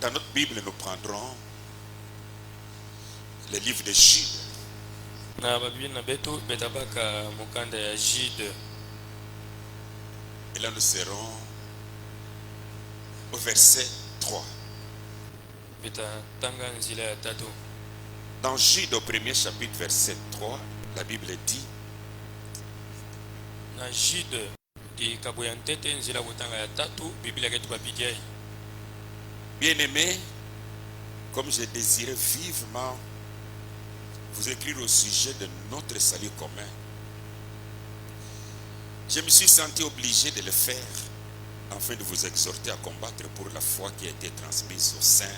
Dans notre Bible, nous prendrons le livre de Jude. Na babili na betu betabaka mukanda ya Jude. Et là, nous serons au verset 3. Betatanga nzila ya tatu. Dans Jude, au premier chapitre, verset 3, la Bible dit: Na Jude di kabuyantete nzila kutanga ya tatu, Biblia ketu bapidiai. Bien-aimés, comme j'ai désiré vivement vous écrire au sujet de notre salut commun, je me suis senti obligé de le faire afin de vous exhorter à combattre pour la foi qui a été transmise au sein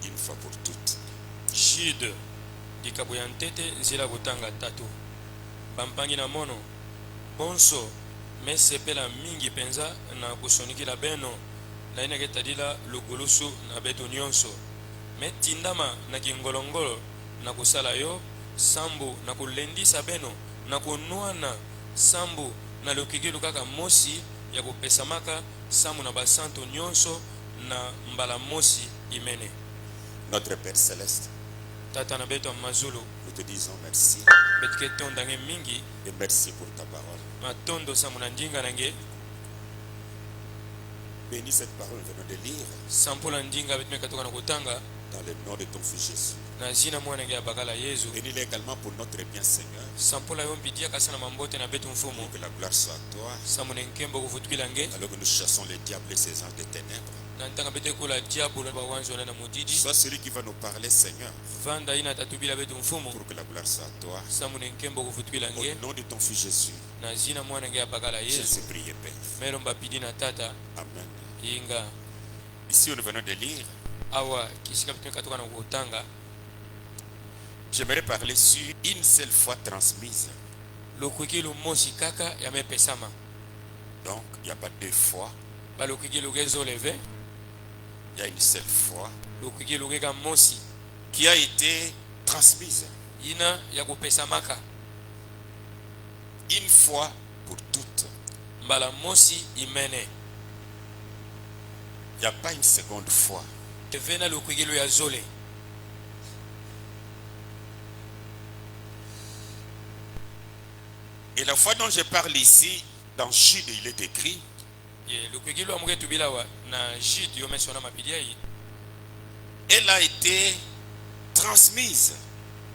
une fois pour toutes. Jude di kabuyantete nzila kutanga tatu. Pampangi na mono bonso mesepela mingi penza na kusonikila beno na ina ketadila lugulusu na betu nyonso metindama na kingolongolo na kusala yo sambu na kulendisa beno na kunuana sambu na lukigilu kaka mosi ya kupesamaka sambu na basanto nyonso na mbala mosi imene. Notre Père Céleste, Tata na betu amazulu nous te disons merci betketon dange mingi et merci pour ta parole. matondo sambu na ndinga nange Bénis cette parole venant de lire sampula ndinga betu mekatoka na kutanga dans le nom de ton Fils Jésus. na zina mwana nge bakala Yesu. Bénis-le également pour notre bien Seigneur. Sampula yo mpidia kasana mambote na betu mfumu. Que la gloire soit à toi. Samune nkembo kufutukila nge. Alors que nous chassons les diables et ses anges des ténèbres. Na ntanga bete kula diabolo ba wanzo na mudidi. Sois celui qui va nous parler, Seigneur. Vanda ina tatubila betu mfumu. Pour que la gloire soit à toi. Samune nkembo kufutukila nge. Au nom de ton Fils Jésus. Na zina mwana nge bakala Yesu. Je sais prier, Père. Mero mbapidi na tata. Amen. Inga. Ici nous venons de lire. Awa kisika betu katoka na kutanga. J'aimerais parler sur une seule fois transmise. Lokukilu mosi kaka ya mepesama. Donc, il n'y a pas deux fois. Ba lokukilu gezo leve. Il y a une seule fois. Lokukilu geka mosi qui a été transmise. Ina ya kupesamaka. Une fois pour toutes. Mbala mosi imene. Il n'y a pas une seconde fois. Tevena lokukilu ya zole. Et la fois dont je parle ici, dans Jude, il est écrit: elle a été transmise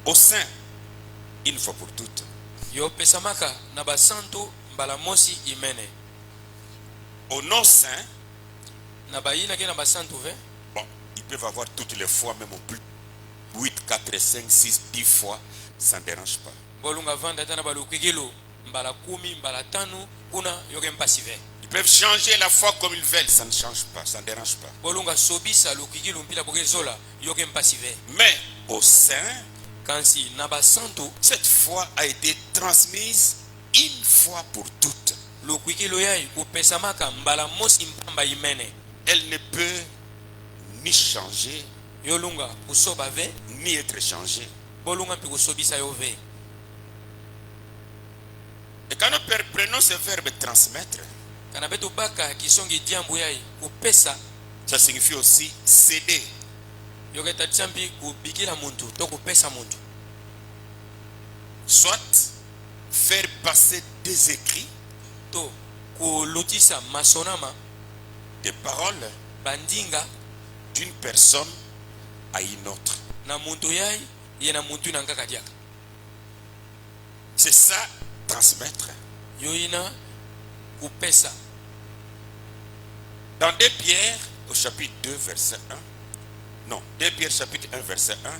au sein une fois pour toutes. Au nom saint, bon, ils peuvent avoir toutes les fois, même au plus 8, 4, 5, 6, 10 fois, ça ne dérange pas. Ils peuvent changer la foi comme ils veulent, ça ne change pas, ça ne dérange pas. Mais au sein, cette foi a été transmise une fois pour toutes. Elle ne peut ni changer, ni être changée. Et quand nous prenons ce verbe transmettre, ça signifie aussi céder. Soit faire passer des écrits, des paroles d'une personne à une autre. C'est ça, transmettre. Dans 2 Pierre, au chapitre 2, verset 1. Non, 2 Pierre, chapitre 1, verset 1.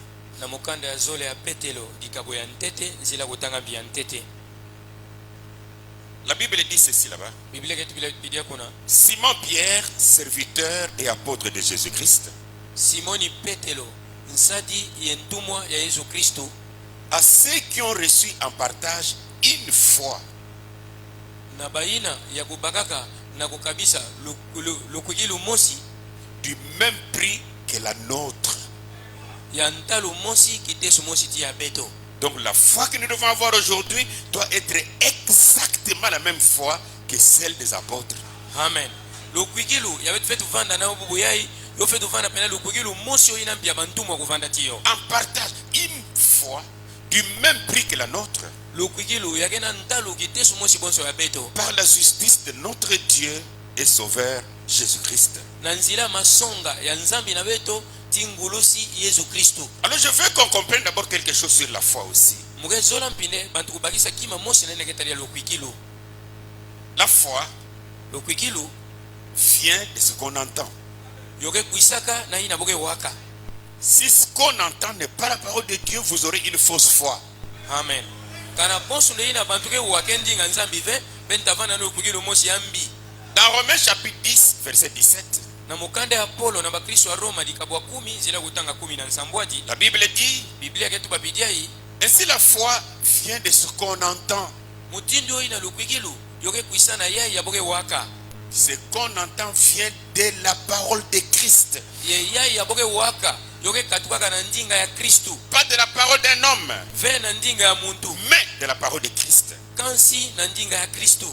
La Bible dit ceci là-bas: Simon Pierre, serviteur et apôtre de Jésus-Christ, Simoni Petelo nsadi yentumwa ya Yesu Kristo, à ceux qui ont reçu en partage une foi na baina ya kubakaka na kukabisa lukujilu mosi du même prix que la nôtre. Ya ntalo mosi kitesu mosi tia beto. Donc la foi que nous devons avoir aujourd'hui doit être exactement la même foi que celle des apôtres. Amen. Lukujilu ya betu vanda na ubuyai yo fe tuvanda pena lukwikilu mosi oyo inambia bantumwa kuvanda tiyo en partage une foi du même prix que la nôtre, lukwikilu yake na ntalu kitesu mosi bonso ya beto par la justice de notre Dieu et Sauveur Jésus-Christ. na nzila masonga ya nzambi na beto tingulusi Yesu Kristu. Alors je veux qu'on comprenne d'abord quelque chose sur la foi aussi. Mugezola mpine bantu kubakisa kima mosi na neketalia lukwikilu. La foi Lukwikilu vient de ce qu'on entend. yoke kuisaka na ina boke waka. Si ce qu'on entend n'est pas la parole de Dieu, vous aurez une fausse foi. Amen. Kana bonso le ina bantu ke wakendi nga nzambi ve bentavana no lukwikilu mosi yambi. Dans Romains chapitre 10 verset 17, Na mukande ya Apollo na bakristo wa Roma dikabwa 10 zila kutanga 10 na nsambwaji. la Bible dit, Biblia ketu babidia hii ainsi la foi vient de ce qu'on entend. mutindo ina lukwikilu yoke kuisana yai ya boke waka. Ce qu'on entend vient de la parole de Christ, Ye yai ya boke waka yoke katukaka na ndinga ya Kristu. pas de la parole d'un homme, Ve na ndinga ya muntu. mais de la parole de Christ. Kansi na ndinga ya Kristu.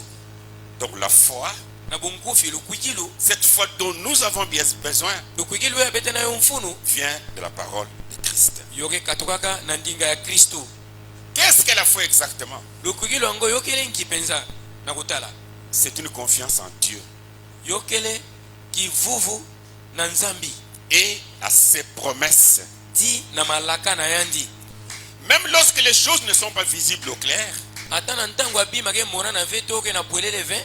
Donc la foi, Na bunkufi lukwikilu cette foi dont nous avons bien besoin, lukwikilu ya bete na yo mfunu vient de la parole de Christ. yoke katukaka na ndinga ya Kristu. Qu'est-ce que la foi exactement? Lukwikilu ango yokele nkipenza na kutala. C'est une confiance en Dieu Yokele kivuvu na nzambi et à ses promesses. ti na malaka na yandi. Même lorsque les choses ne sont pas visibles au clair, Ata na ntango abima ke mona na veto ke na pwelele ve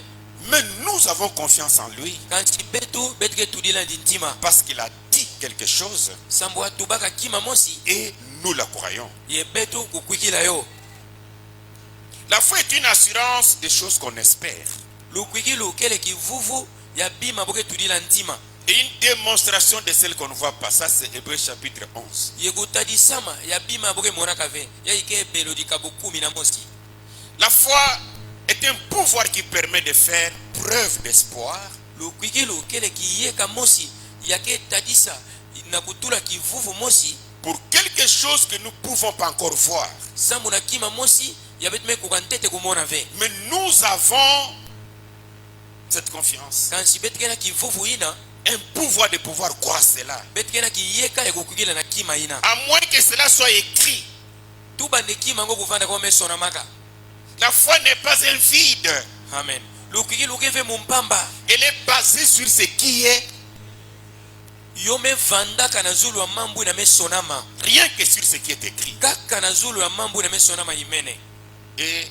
mais nous avons confiance en lui kansi betu betike tudila ndintima parce qu'il a dit quelque chose sambo atubaka kima mosi et nous la croyons. ye betu kukwikila yo. La foi est une assurance des choses qu'on espère Lukwikilu kele kivuvu ya bima boke tudila ntima et une démonstration de celle qu'on ne voit pas. Ça, c'est Hébreux chapitre 11. ye kutadisama ya bima boke monaka ve ya ike belo dikabu 10 na mosi. La foi est un pouvoir qui permet de faire preuve d'espoir Lukwikilu kele kiyeka mosi yake tadisa na kutula kivuvu mosi pour quelque chose que nous ne pouvons pas encore voir. sambu na kima mosi ya betume kukantete kumona ve Mais nous avons cette confiance, kansi betike na kivuvu ina un pouvoir de pouvoir croire cela. betike na kiyeka ya kukwikila na kima ina À moins que cela soit écrit. tubande kima ngo kuvanda kwa mesona maka. La foi n'est pas un vide. Amen. Lukwikilu keve mumpamba Elle est basée sur ce qui est, yome vandaka na zulu ya mambu na mesonama rien que sur ce qui est écrit. kaka na zulu ya mambu na mesonama imene. Et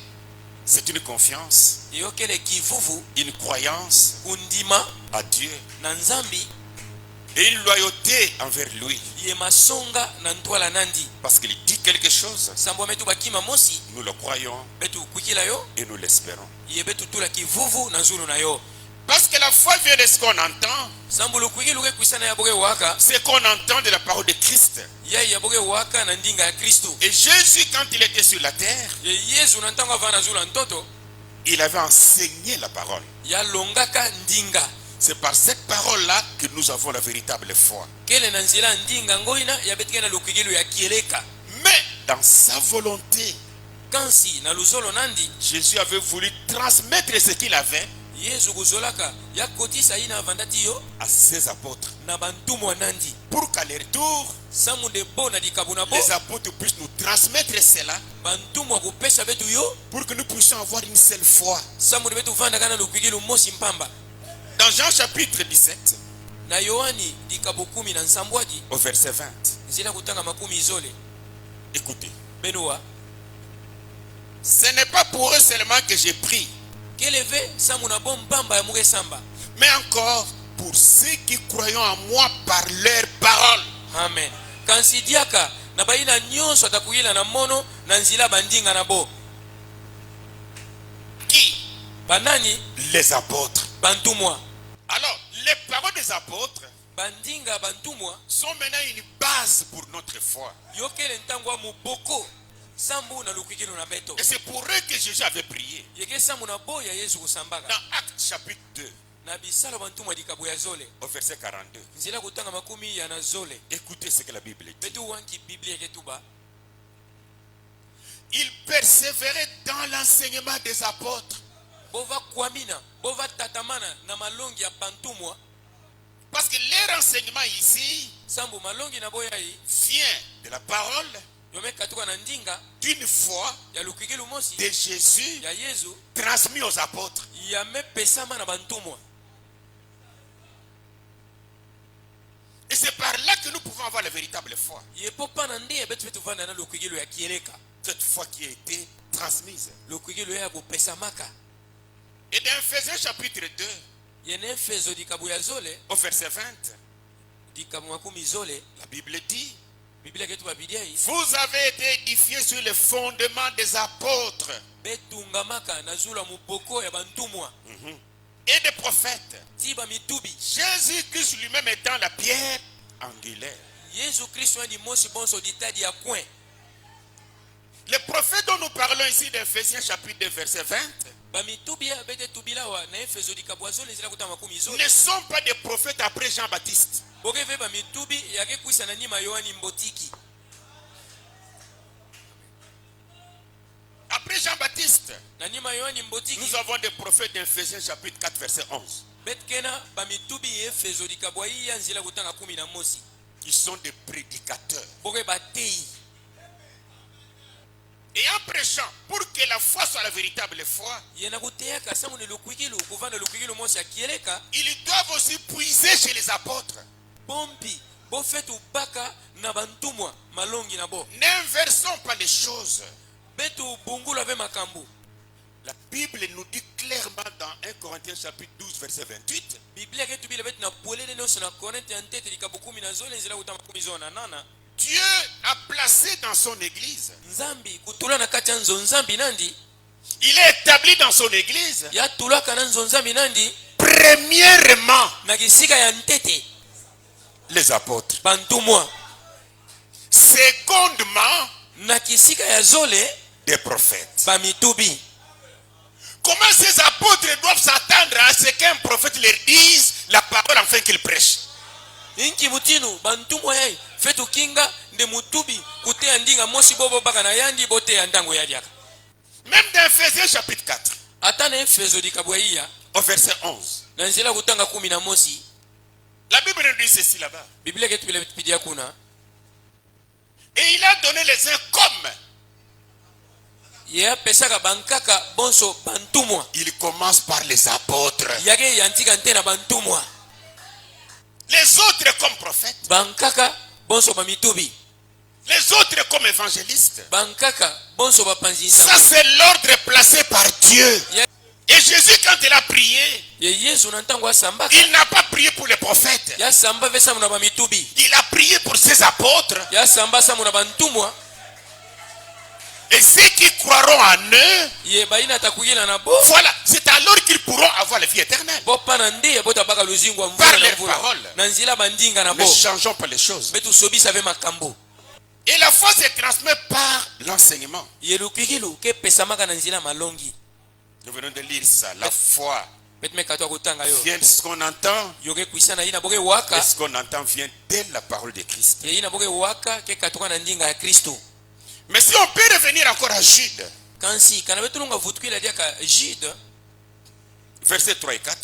c'est une confiance, Yokele kivuvu une croyance kundima à Dieu na nzambi et une loyauté envers lui. ye masonga na ntwala nandi Parce qu'il dit quelque chose, sambo metu bakima mosi nous le croyons betu kwikila yo et nous l'espérons. ye betu tula kivuvu na zulu na yo Parce que la foi vient de ce qu'on entend. sambo lukwikilu ke kwisana ya boke waka Ce qu'on entend de la parole de Christ. ya boke waka na ndinga ya Kristu. Et Jésus, quand il était sur la terre, Ye Yesu na ntango avana zulu ya ntoto il avait enseigné la parole. ya longaka ndinga C'est par cette parole-là que nous avons la véritable foi. kele na nzela ndinga ngoina ya betike na lukwikilu ya kieleka Mais dans sa volonté, kansi na luzolo nandi Jésus avait voulu transmettre ce qu'il avait Yesu kuzolaka ya kotisa ina avandati yo à ses apôtres. na bantumwa nandi Pour qu'à leur tour, samunde bo na dikabu na bo les apôtres puissent nous transmettre cela. bantumwa kupesa betu yo Pour que nous puissions avoir une seule foi. samunde betu vandaka na lukwikilu mosi mpamba. Dans Jean chapitre 17, Na Yohani dikabu 10 na nsambwaji au verset 20. zila kutanga 10 izole Écoutez. benua Ce n'est pas pour eux seulement que j'ai pris, keleve samuna bo mpamba ya muke samba mais encore pour ceux qui croyons en moi par leur parole. amen kansi diaka na baina nyonso atakuyila na mono na nzila bandinga na bo Qui? banani Les apôtres. bantumwa. Alors, les paroles des apôtres Bandinga bantumwa sont maintenant une base pour notre foi. yokele ntangwa muboko sambu na lukwikilu na beto Et c'est pour eux que Jésus avait prié. yeke sambu na bo ya Yesu kusambaka Dans Actes chapitre 2, na bisala bantumwa dikabu ya zole au verset 42. nzila kutanga 10 ya na zole Écoutez ce que la Bible dit. betu wanki biblia ketuba Ils persévéraient dans l'enseignement des apôtres bova kwamina bova tatamana na malongi ya bantumwa Parce que leur enseignement ici sambu malongi na boyai vient de la parole yome katuka na ndinga d'une foi ya lukigilu mosi de Jésus ya Yesu transmis aux apôtres. ya mepesama na bantumwa. Et c'est par là que nous pouvons avoir la véritable foi. Yepopa na ndiye betu betu vanda na lukigilu ya kieleka. Cette foi qui a été transmise. Lukigilu ya kupesamaka. Et dans Ephésiens chapitre 2, Yene Efeso dikabu ya zole au verset 20, dikabu makumi zole la Bible dit: Biblia ketu babidiai vous avez été édifiés sur le fondement des apôtres betungamaka na zula mupoko ya bantumwa et des prophètes. tiba mitubi Jésus-Christ lui-même étant la pierre angulaire. Yesu Kristo ndi mosi bonso ditadi ya coin. Les prophètes dont nous parlons ici d'Ephésiens chapitre 2 verset 20 bamitubi ya bete tubilawa na Efeso dikabu ya zole zila kutama makumi zole ne sont pas des prophètes après Jean-Baptiste. bokeve bamitubi yake kwisa na nyima Yohani mbotiki. Après Jean-Baptiste, Na nyima Yohani mbotiki nous avons des prophètes d'Ephésiens chapitre 4 verset 11. betkena bamitubi ya Efeso dikabu ya nzila kutanga 10 na mosi Ils sont des prédicateurs. boke batei. Et en prêchant pour que la foi soit la véritable foi, Yena kuteyaka samu ni lukuikilu kuvanda lukuikilu mosi ya kieleka ils doivent aussi puiser chez les apôtres. pompi bofetu baka na bantumwa malongi na bo N'inversons pas les choses. betu bungula ve makambu. La Bible nous dit clairement dans 1 Corinthiens chapitre 12 verset 28 Biblia ketu bila betu na polele noso na Korinthe ya ntete likabu 10 na zole nzila kutama 10 zona nana. Dieu a placé dans son église. Nzambi kutula na kati ya nzo nzambi nandi Il est établi dans son église. ya tulaka na nzo nzambi nandi Premièrement, na kisika ya ntete les apôtres. bantumwa Secondement, na kisika ya zole des prophètes. bamitubi. Comment ces apôtres doivent s'attendre à ce qu'un prophète leur dise la parole afin qu'il prêche? Inki mutinu bantumwa yai fetu kinga nde mutubi kutea ndinga mosi bobo baka na yandi bote ya ndango ya diaka. Même dans Ephésiens chapitre 4, Ata na Efeso dikabu ya au verset 11, na nzila kutanga 10 na mosi la Bible nous dit ceci là-bas. Biblia ketu bila pidia kuna Et il a donné les uns comme. ya pesaka bankaka bonso bantumwa Il commence par les apôtres. yake yantika ntena bantumwa Les autres comme prophètes. bankaka bonso bamitubi Les autres comme évangélistes. bankaka bonso bapanzi Ça c'est l'ordre placé par Dieu. ya Et Jésus quand il a prié, ye Yesu na ntango asambaka il n'a pas prié pour les prophètes. ya samba ve samu na bamitubi Il a prié pour ses apôtres. ya samba samu na bantumwa Et ceux qui croiront en eux, ye baina takuyila na bo voilà, c'est alors qu'ils pourront avoir la vie éternelle. bopana ndiye botabaka luzingwa Par mvula na les mvula paroles. na nzila bandinga na bo Ne changeons pas les choses. betu sobisa ve makambo. Et la foi se transmet par l'enseignement. Ye lukikilu ke pesamaka na nzila malongi Nous venons de lire ça. La foi betu mekato akutanga yo vient de ce qu'on entend. yoke kuisa na ina boke Et waka ce qu'on entend vient de la parole de Christ. ye ina boke waka ke katoka na ndinga ya Kristo. Mais si on peut revenir encore à Jude, Kansi kana betulunga vutukila diaka Jude versets 3 et 4.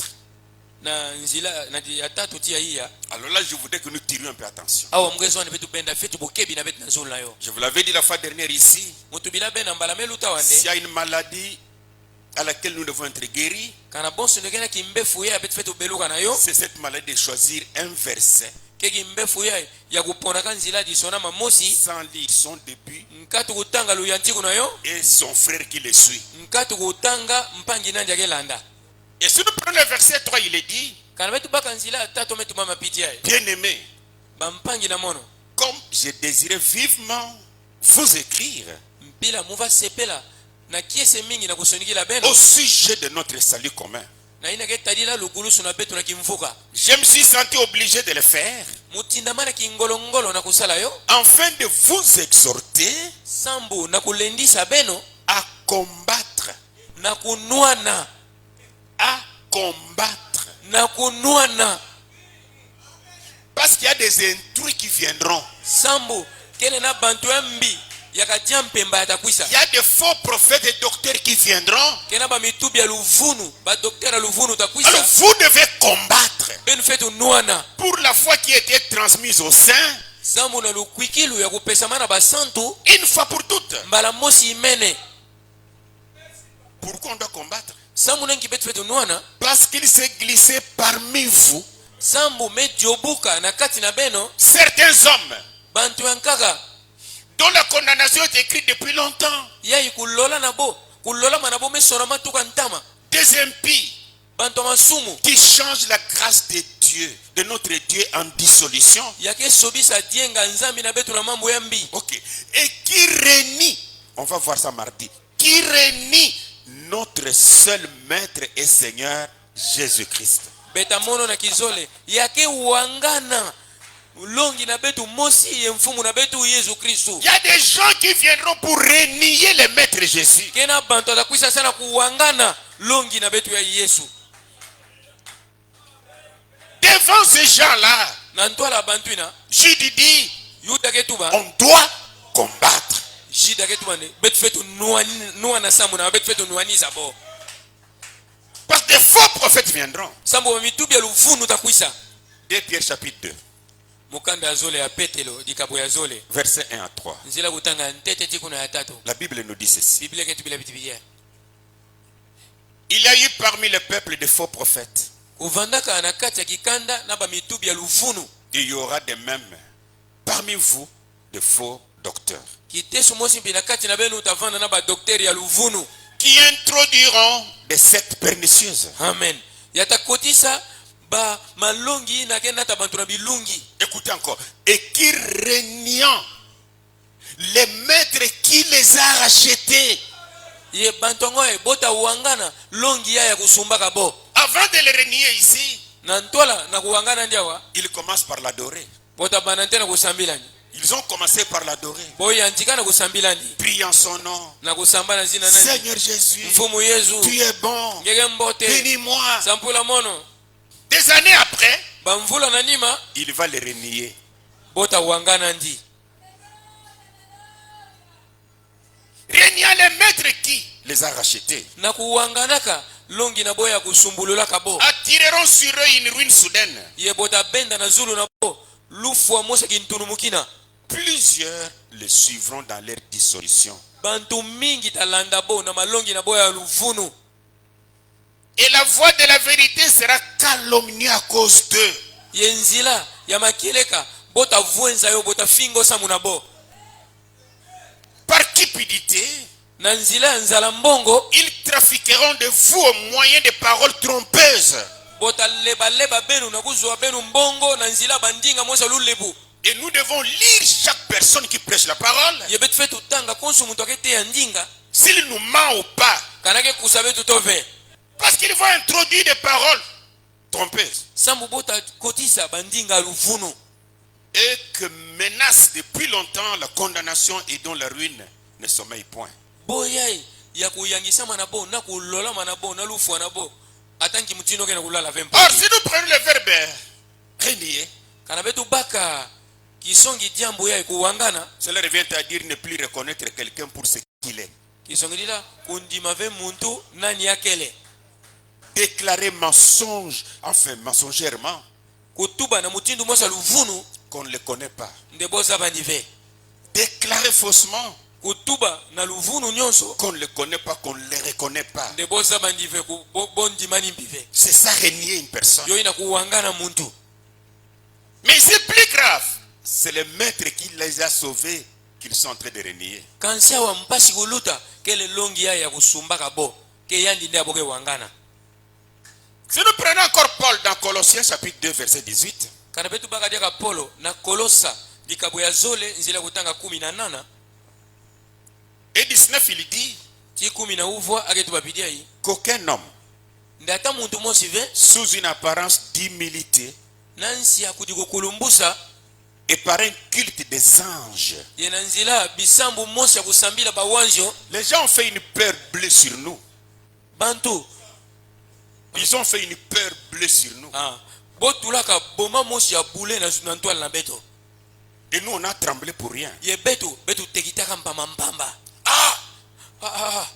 na nzila na ya tatu tia iya Alors là, je voudrais que nous tirions un peu attention. awa mgezo ne betu benda fetu bokebi na betu na nzola yo Je vous l'avais dit la fois dernière ici. mutu bila bena mbala meluta wande S'il y a une maladie à laquelle nous devons être guéris, kana bonso ndekena kimbefu ya betu fetu beluka na yo c'est cette maladie de choisir un verset ke kimbefu ya kupona kanzila disona mamosi sans lire son début nkatu kutanga luyantiku na yo et son frère qui le suit. nkatu kutanga mpangi nandi akelanda Et si nous prenons le verset 3, il est dit, kana betu baka nzila tatu metu mama piti ya bien-aimés, bampangi na mono comme j'ai désiré vivement vous écrire mpila muva sepela na kiese mingi na kusonikila beno au sujet de notre salut commun, na ina ke tadila lukulusu na betu na kimfuka je me suis senti obligé de le faire mutindamana kingolongolo na kusala yo afin de vous exhorter sambu na kulendisa beno à combattre, na kunwana à combattre. na kunwana Parce qu'il y a des intrus qui viendront. sambu kene na bantu embi yakatia mpemba yatakwisa Il y a des faux prophètes et docteurs qui viendront. kena bamitubi ya luvunu badokter ya luvunu Alors takwisa vous devez combattre. combattre benu fetu nuana pour la foi qui a été transmise aux saints sambu na lukwikilu ya kupesama na basantu une fois pour toutes. mbala mosi imene. Pourquoi on doit combattre? Sambu nengi betu fetu nuana Parce qu'il s'est glissé parmi vous sambu mediobuka na kati na beno certains hommes bantu yankaka dont la condamnation est écrite depuis longtemps, yai kulola nabo kulola manabo mesora matuka ntama des impies bantu masumu qui changent la grâce de Dieu, de notre Dieu, en dissolution. yake sobisa dienga nzambi na betu na mambo ya mbi. Ok. Et qui renie, on va voir ça mardi, qui renie notre seul maître et Seigneur Jésus-Christ. Beta mono na kizole yake wangana longi na betu mosi ye mfumu na betu Yesu Kristo. Il y a des gens qui viendront pour renier le maître Jésus. Kena bantu atakwisa sana kuwangana longi na betu ya Yesu. Devant ces gens-là, Na ntwala bantu ina Jude dit, yuda ketuba on doit combattre. jida ketuba ne betu fetu nuwa na samu na betu fetu nuani zabo. Parce que des faux prophètes viendront. Sambo mitubi ya luvunu takwisa. 2 Pierre chapitre 2, Mukanda ya zole ya petelo dikabo ya zole. versets 1 à 3. Nzila kutanga ntete tikuna ya tatu. La Bible nous dit ceci. Biblia ketu bila bitibilia. Il y a eu parmi le peuple de faux prophètes. Kuvandaka na kati ya kikanda na ba mitubi ya luvunu. Il y aura de même parmi vous de faux docteurs Kitesu mosi mpina kati na benu utavanda na ba dokteri ya luvunu. qui introduiront des sectes pernicieuses. Amen. Yatakotisa ba malongi na kenda tabantu na bilungi. Écoutez encore. Et qui régnant les maîtres qui les a rachetés. Ye bantongo e bota uangana longi ya kusumbaka bo. Avant de les régner ici, Na ntola na kuangana ndiawa ils commencent par l'adorer. bota banante na kusambilani. Ils ont commencé par l'adorer. Boy antika na kusambilani. Priant son nom. Na kusambana zina nani. Seigneur Jésus, Mfumu Yesu. tu es bon. Ngege mbote. Bénis-moi. Sampula mono. Des années après, Bamvula na nima il va les renier. bota uangana ndi. Régnant les maîtres qui les a rachetés. Na kuanganaka longi na boya kusumbulula kabo. Attireront sur eux une ruine soudaine. Ye bota benda na zulu na bo. Lufu mose kintunumukina. Plusieurs les suivront dans leur dissolution. Bantu mingi talanda bo na malongi na boya luvunu. Et la voix de la vérité sera calomniée à cause d'eux. Yenzila ya makileka bota vuenza yo bota fingo samuna bo. Par cupidité, Na nzila nzala mbongo ils trafiqueront de vous au moyen de paroles trompeuses. bota leba benu na kuzwa benu mbongo na nzila bandinga mosa lulebu. Et nous devons lire chaque personne qui prêche la parole. Ye betu fetu tanga konsu muntu akete ya ndinga S'il nous ment ou pas. kanake kusabe tutove. Parce qu'ils vont introduire des paroles trompeuses. Sambu bota kotisa bandinga luvunu. Et que menace depuis longtemps la condamnation et dont la ruine ne sommeille point. Boyai ya kuyangisa manabo na kulola manabo na lufu manabo atanki mutino kena kulala vempa. Or, si nous prenons le verbe renier, Kana betu baka kisongi jambo ya kuwangana cela revient à dire ne plus reconnaître quelqu'un pour ce qu'il est. kisongi dila kundima ve muntu nani akele. Déclarer mensonge, enfin mensongèrement, Kutuba na mutindu mosa luvunu qu'on ne le connaît pas. ndeboza bandive. Déclarer faussement Kutuba na luvunu nyonso qu'on ne le connaît pas, qu'on ne le reconnaît pas. ndeboza bandive ku bondi mani mbive. C'est ça renier une personne. Yo ina kuwangana muntu. Mais c'est plus grave. C'est le maître qui les a sauvés qu'ils sont en train de renier. Kansia wa mpasi kuluta kele longi ya kusumbaka bo ke yandi ndia boke wangana. Si nous prenons encore Paul dans Colossiens chapitre 2 verset 18. Kana betu baka dia Polo na Kolosa dikabo ya zole nzila kutanga 18 Et 19 il dit ti 10 uvwa aketu bapidia yi qu'aucun homme ndata muntu mosive sous une apparence d'humilité nansi ya kujikulumbusa et par un culte des anges. yena nzila bisambu mosi ya kusambila bawanjo. Les gens ont fait une peur bleue sur nous. Bantu Ils ont fait une peur bleue sur nous. botulaka boma mosi ya bule na ntwala na beto. Et nous on a tremblé pour rien. Ye betu tekitaka mpamba mpamba. Ah,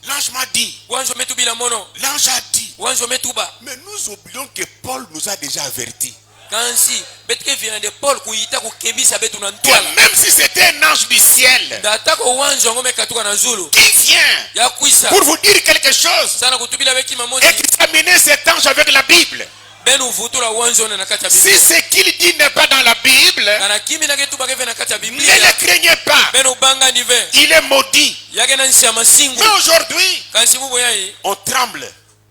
L'ange m'a dit. wanzo metubila mono L'ange a dit. wanzo metuba Mais nous oublions que Paul nous a déjà avertis. kansi betike vient de Paul kuyita kukebisa betu na Que ntwala même si c'était un ange du ciel ndatako wanzo ngome katuka na zulu qui vient ya kuisa pour vous dire quelque chose sana kutubila beki et mamosi examiner cet ange avec la Bible. benu vutula wanzo na nakati ya Si Biblia ce qu'il dit n'est pas dans la Bible, kana kimi na ketuba keve nakati ya ne Biblia le craignez pas. benu banga nive Il est maudit. yake na nsi ya masingu Mais aujourd'hui, kansi bubo yayi on tremble.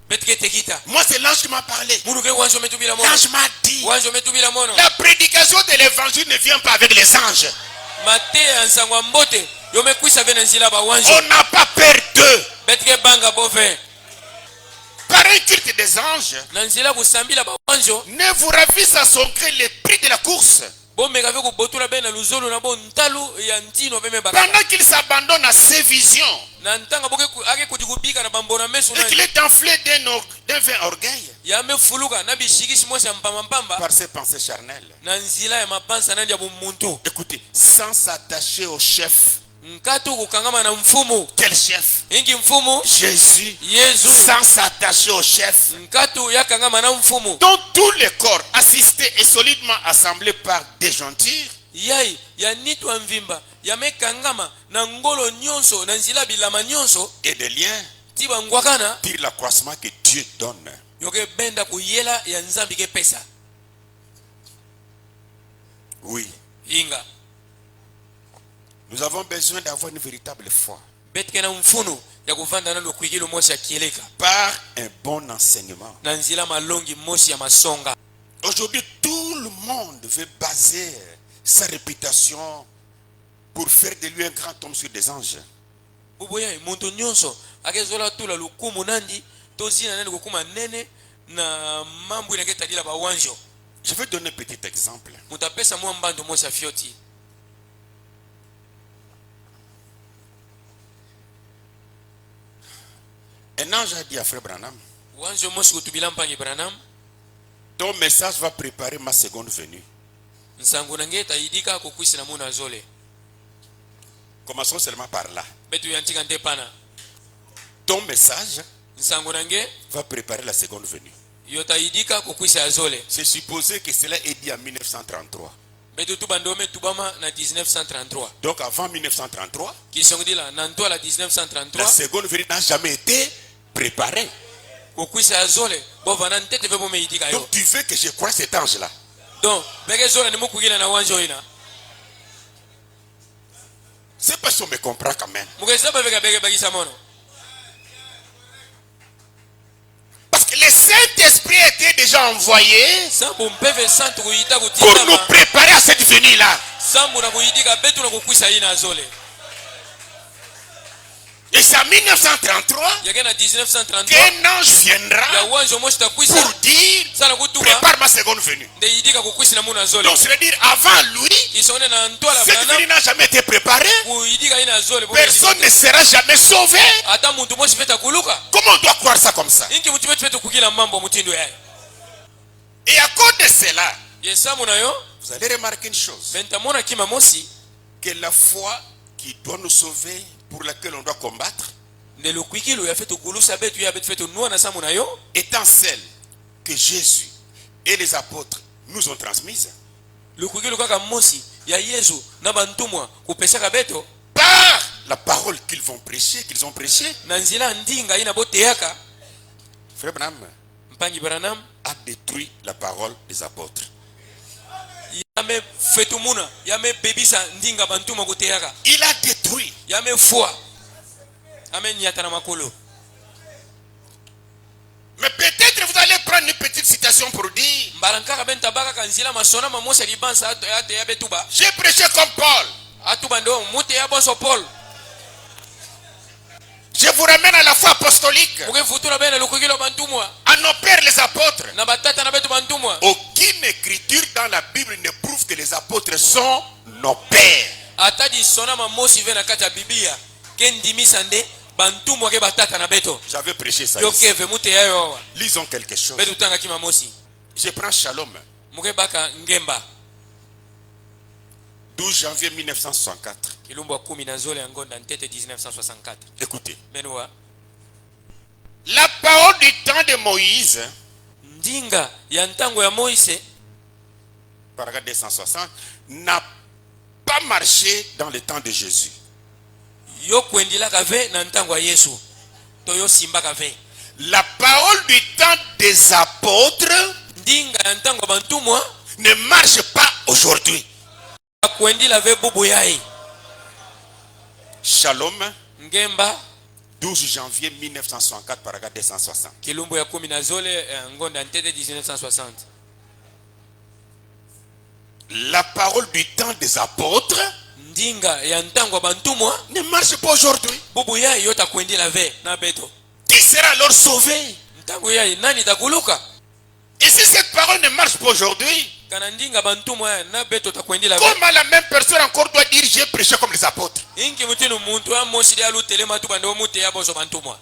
betike tekita Moi, c'est l'ange qui m'a parlé. munu ke wanzo metubila mono L'ange m'a dit. wanzo metubila mono La prédication de l'évangile ne vient pas avec les anges. mate ya nsangwa mbote yomekwisa vene nzila ba wanzo On n'a pas peur d'eux. betike banga bove Par un culte des anges, na nzila busambila ba wanzo ne vous ravisse à son gré le prix de la course. bomeka ve kubotula be na luzolo na bo ntalu ya ntino veme baka Pendant qu'il s'abandonne à ses visions na ntanga boke ake kutikubika na bambona mesu et qu'il na est enflé d'un vain orgueil yamefuluka na bishikisi mosi ya mpamba par ses pensées charnelles. na nzila ya mapansa nandi ya bumuntu Écoutez, sans s'attacher au chef. nkatu kukangama na mfumu Quel chef? ingi mfumu Jésus. yezu Sans s'attacher au chef. nkatu yakangama na mfumu Dont tous les corps assistés et solidement assemblés par des jointures yai yanitwa mvimba yamekangama na ngolo nyonso na nzila bilama nyonso et des liens tiba ngwakana tirent l'accroissement que Dieu donne. yoke benda kuyela ya nzambi ke pesa Oui. inga Nous avons besoin d'avoir une véritable foi. betike na mfunu ya kuvanda nalo kwikilo mosi ya kieleka Par un bon enseignement. na nzila malongi mosi ya masonga Aujourd'hui, tout le monde veut baser sa réputation pour faire de lui un grand homme sur des anges. buboya muntu nyonso akezola tula lukumu nandi tozina nandi kukuma nene na mambo inaketadila bawanjo Je vais donner un petit exemple. mutapesa mwa mbando mosi ya fioti Un ange a dit à Frère Branham, wanjo mosi kutubila mpangi Branham ton message va préparer ma seconde venue. nsangu nange tayidika kukwisi na muna zole Commençons seulement par là. betu yantika nte pana Ton message nsangu nange va préparer la seconde venue. yo tayidika kukwisa ya zole C'est supposé que cela est dit en 1933. betu tubandome tubama na 1933 Donc avant 1933, kisongdila na ntwala la 1933 seconde venue n'a jamais été préparée. kukwisa ya zole bovana ntete ve bomeyidika yo Donc tu veux que je croie cet ange-là. donc beke zole nimukugila na wanjo ina C'est parce qu'on me comprend quand même. mukesaba veka beke bagisa mono Parce que le Saint-Esprit était déjà envoyé sambu mpeve santu kuyita pour nous kutizama préparer à cette venue-là. sambu na kuyidika betu na kukwisa ina zole Et c'est en 1933 yake na 1933 qu'un ange ya viendra wanjo mosi takwisa pour dire sana kutuma prépare ma seconde venue. ndeyidika kukwisi na muna zole Donc ça veut dire avant lui, kisonde na ntwala cette Branham venue n'a jamais été préparée. kuyidika ina zole Personne ne sera jamais sauvé. ata muntu mosi feta kuluka Comment on doit croire ça comme ça? inki mutu betu fetu kukila mambo mutindo yayo Et à cause de cela, yesamu nayo vous allez remarquer une chose. bentamona kima mosi Que la foi qui doit nous sauver, pour laquelle on doit combattre, nde lukwikilo ya fetu kulusa betu ya betu fetu nuwa na samu nayo étant celle que Jésus et les apôtres nous ont transmise, lukwikilo kaka mosi ya yesu na bantumwa kupesaka beto par la parole qu'ils vont prêcher, qu'ils ont prêché, na nzila ndinga ina boteyaka Frère Branham mpangi Branham a détruit la parole des apôtres. yame fetu muna yame bebisa ndinga bantumwa kuteyaka Il a détruit. yame fua ame nyata na makolo Mais peut-être vous allez prendre une petite citation pour dire, mbalankaka bentabaka kanzila masona mamosi ya libansa ateya betuba j'ai prêché comme Paul. atuba ndo muteya bonso Paul Je vous ramène à la foi apostolique, mukevutula bene lukwikilo bantumwa à nos pères les apôtres. na batata na betu bantumwa Aucune écriture dans la Bible ne prouve que les apôtres sont nos pères. ata disona mamosi ve na kati ya biblia ke ndimisa nde bantumwa ke batata na beto J'avais prêché ça yo ici. keve muteya yo awa Lisons quelque chose. betu tangaki mamosi Je prends Shalom. mukebaka ngemba 12 janvier 1964. kilumbu ya 10 na zole ya ngonda ntete 1964. Écoutez. Benua. La parole du temps de Moïse, Ndinga ya ntango ya Moïse, paragraphe 260, n'a pas marché dans le temps de Jésus. yo kwendila kave na ntango ya Yesu. To yo simba kave. La parole du temps des apôtres Ndinga ya ntango bantumwa ne marche pas aujourd'hui. kwendila ve bubu yai. Shalom. Ngemba 12 janvier 1964, paragraphe 260. kilumbu ya 10 na zole ya ngonda ntete 1960. La parole du temps des apôtres Ndinga ya ntango bantumwa ne marche pas aujourd'hui. bubu yai yo takwendila ve na beto. Qui sera alors sauvé? Ntango yai nani takuluka? Et si cette parole ne marche pas aujourd'hui, Kana ndinga bantumwa na beto takwendila ve. comment la même personne encore doit dire j'ai prêché comme les apôtres? Inki mutinu muntu ya mosili alu telema tu bando mute ya boso bantumwa.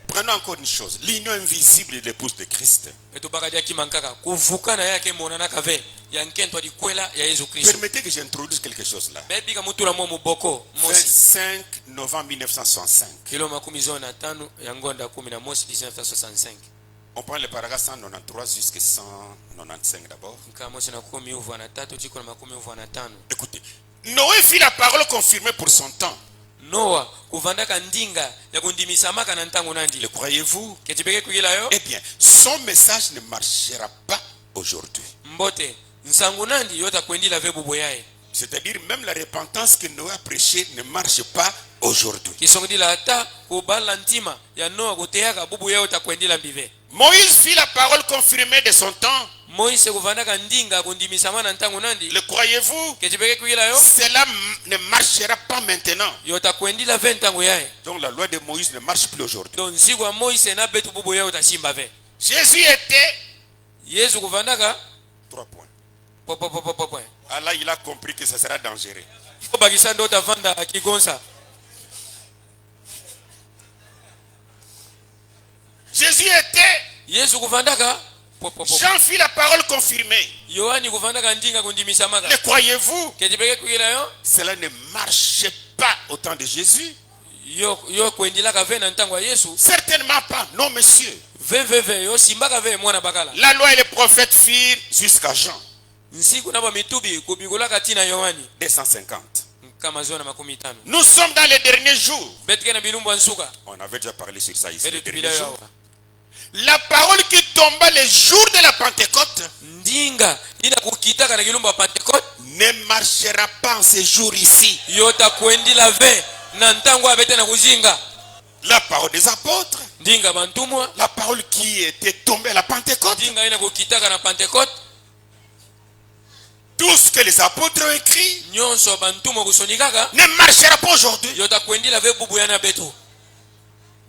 Prenons encore une chose, l'union invisible de l'épouse de Christ. Beto bakadia kimankaka kuvukana yake monana kave ya nkento di kwela ya Yesu Kristo. Permettez que j'introduise quelque chose là. Bebi ka mutula mo muboko mosi 25 novembre 1965. kilo 15 ya ngonda 10 na mosi 1965. On prend le paragraphe 193 jusqu'à 195 d'abord. Nka mosi na 10 uvu na 3 chiko na 10 uvu na 5. Écoutez, Noé fit la parole confirmée pour son temps. Noa kuvandaka ndinga ya kundimisa maka na ntango nandi. Le croyez-vous? Ketibeke kugila yo? Eh bien, son message ne marchera pas aujourd'hui. Mbote nsangu nandi yota kwendila ve bubu yae. C'est-à-dire même la repentance que Noé a prêchée ne marche pas aujourd'hui. Kisongdila ata kubala ntima ya Noa kuteaka bubu yao takwendila mbive. Moïse fit la parole confirmée de son temps. Moïse kuvandaka ndinga kundimisa mana ntango nandi. Le croyez-vous? Ketibeke kugila yo? Cela ne marchera pas maintenant. Yota kwendila ve ntango yae. Donc la loi de Moïse ne marche plus aujourd'hui. Don sigwa Moïse na betu bubu yao tashimba ve. Jésus était... Yesu kuvandaka 3 points. po. Allah, il a compris que ça sera dangereux. Ko bakisa ndo tavanda akigonsa. Jésus était... Yesu kuvandaka po. Jean fit la parole confirmée. Yohani kuvandaka ndinga kundimisa maka. Le croyez-vous? Ketibeke kugila yo? Cela ne marchait pas au temps de Jésus. Yo kwendilaka ve na ntango ya Yesu. Certainement pas. Non, monsieur. Ve yo simbaka ve mwana bakala. La loi et les prophètes firent jusqu'à Jean. Nsiku na ba mitubi kubigulaka tina Yohani 250. kama zona 50. Nous sommes dans les derniers jours. Betke na bilumbu nsuka. On avait déjà parlé sur ça ici. Les Betu derniers jours. bilayo. La parole qui tomba le jour de la Pentecôte Ndinga ina kukitaka na kilumbu ya Pentecote ne marchera pas en ce jour ici. yota kwendila ve na ntango abete na kuzinga. La parole des apôtres, Ndinga bantumwa la parole qui était tombée à la Pentecôte, ndinga ina kukitaka na Pentecote. tout ce que les apôtres ont écrit Nyonso bantumwa kusonikaka ne marchera pas aujourd'hui. yota kwendila ve bubu yana betu.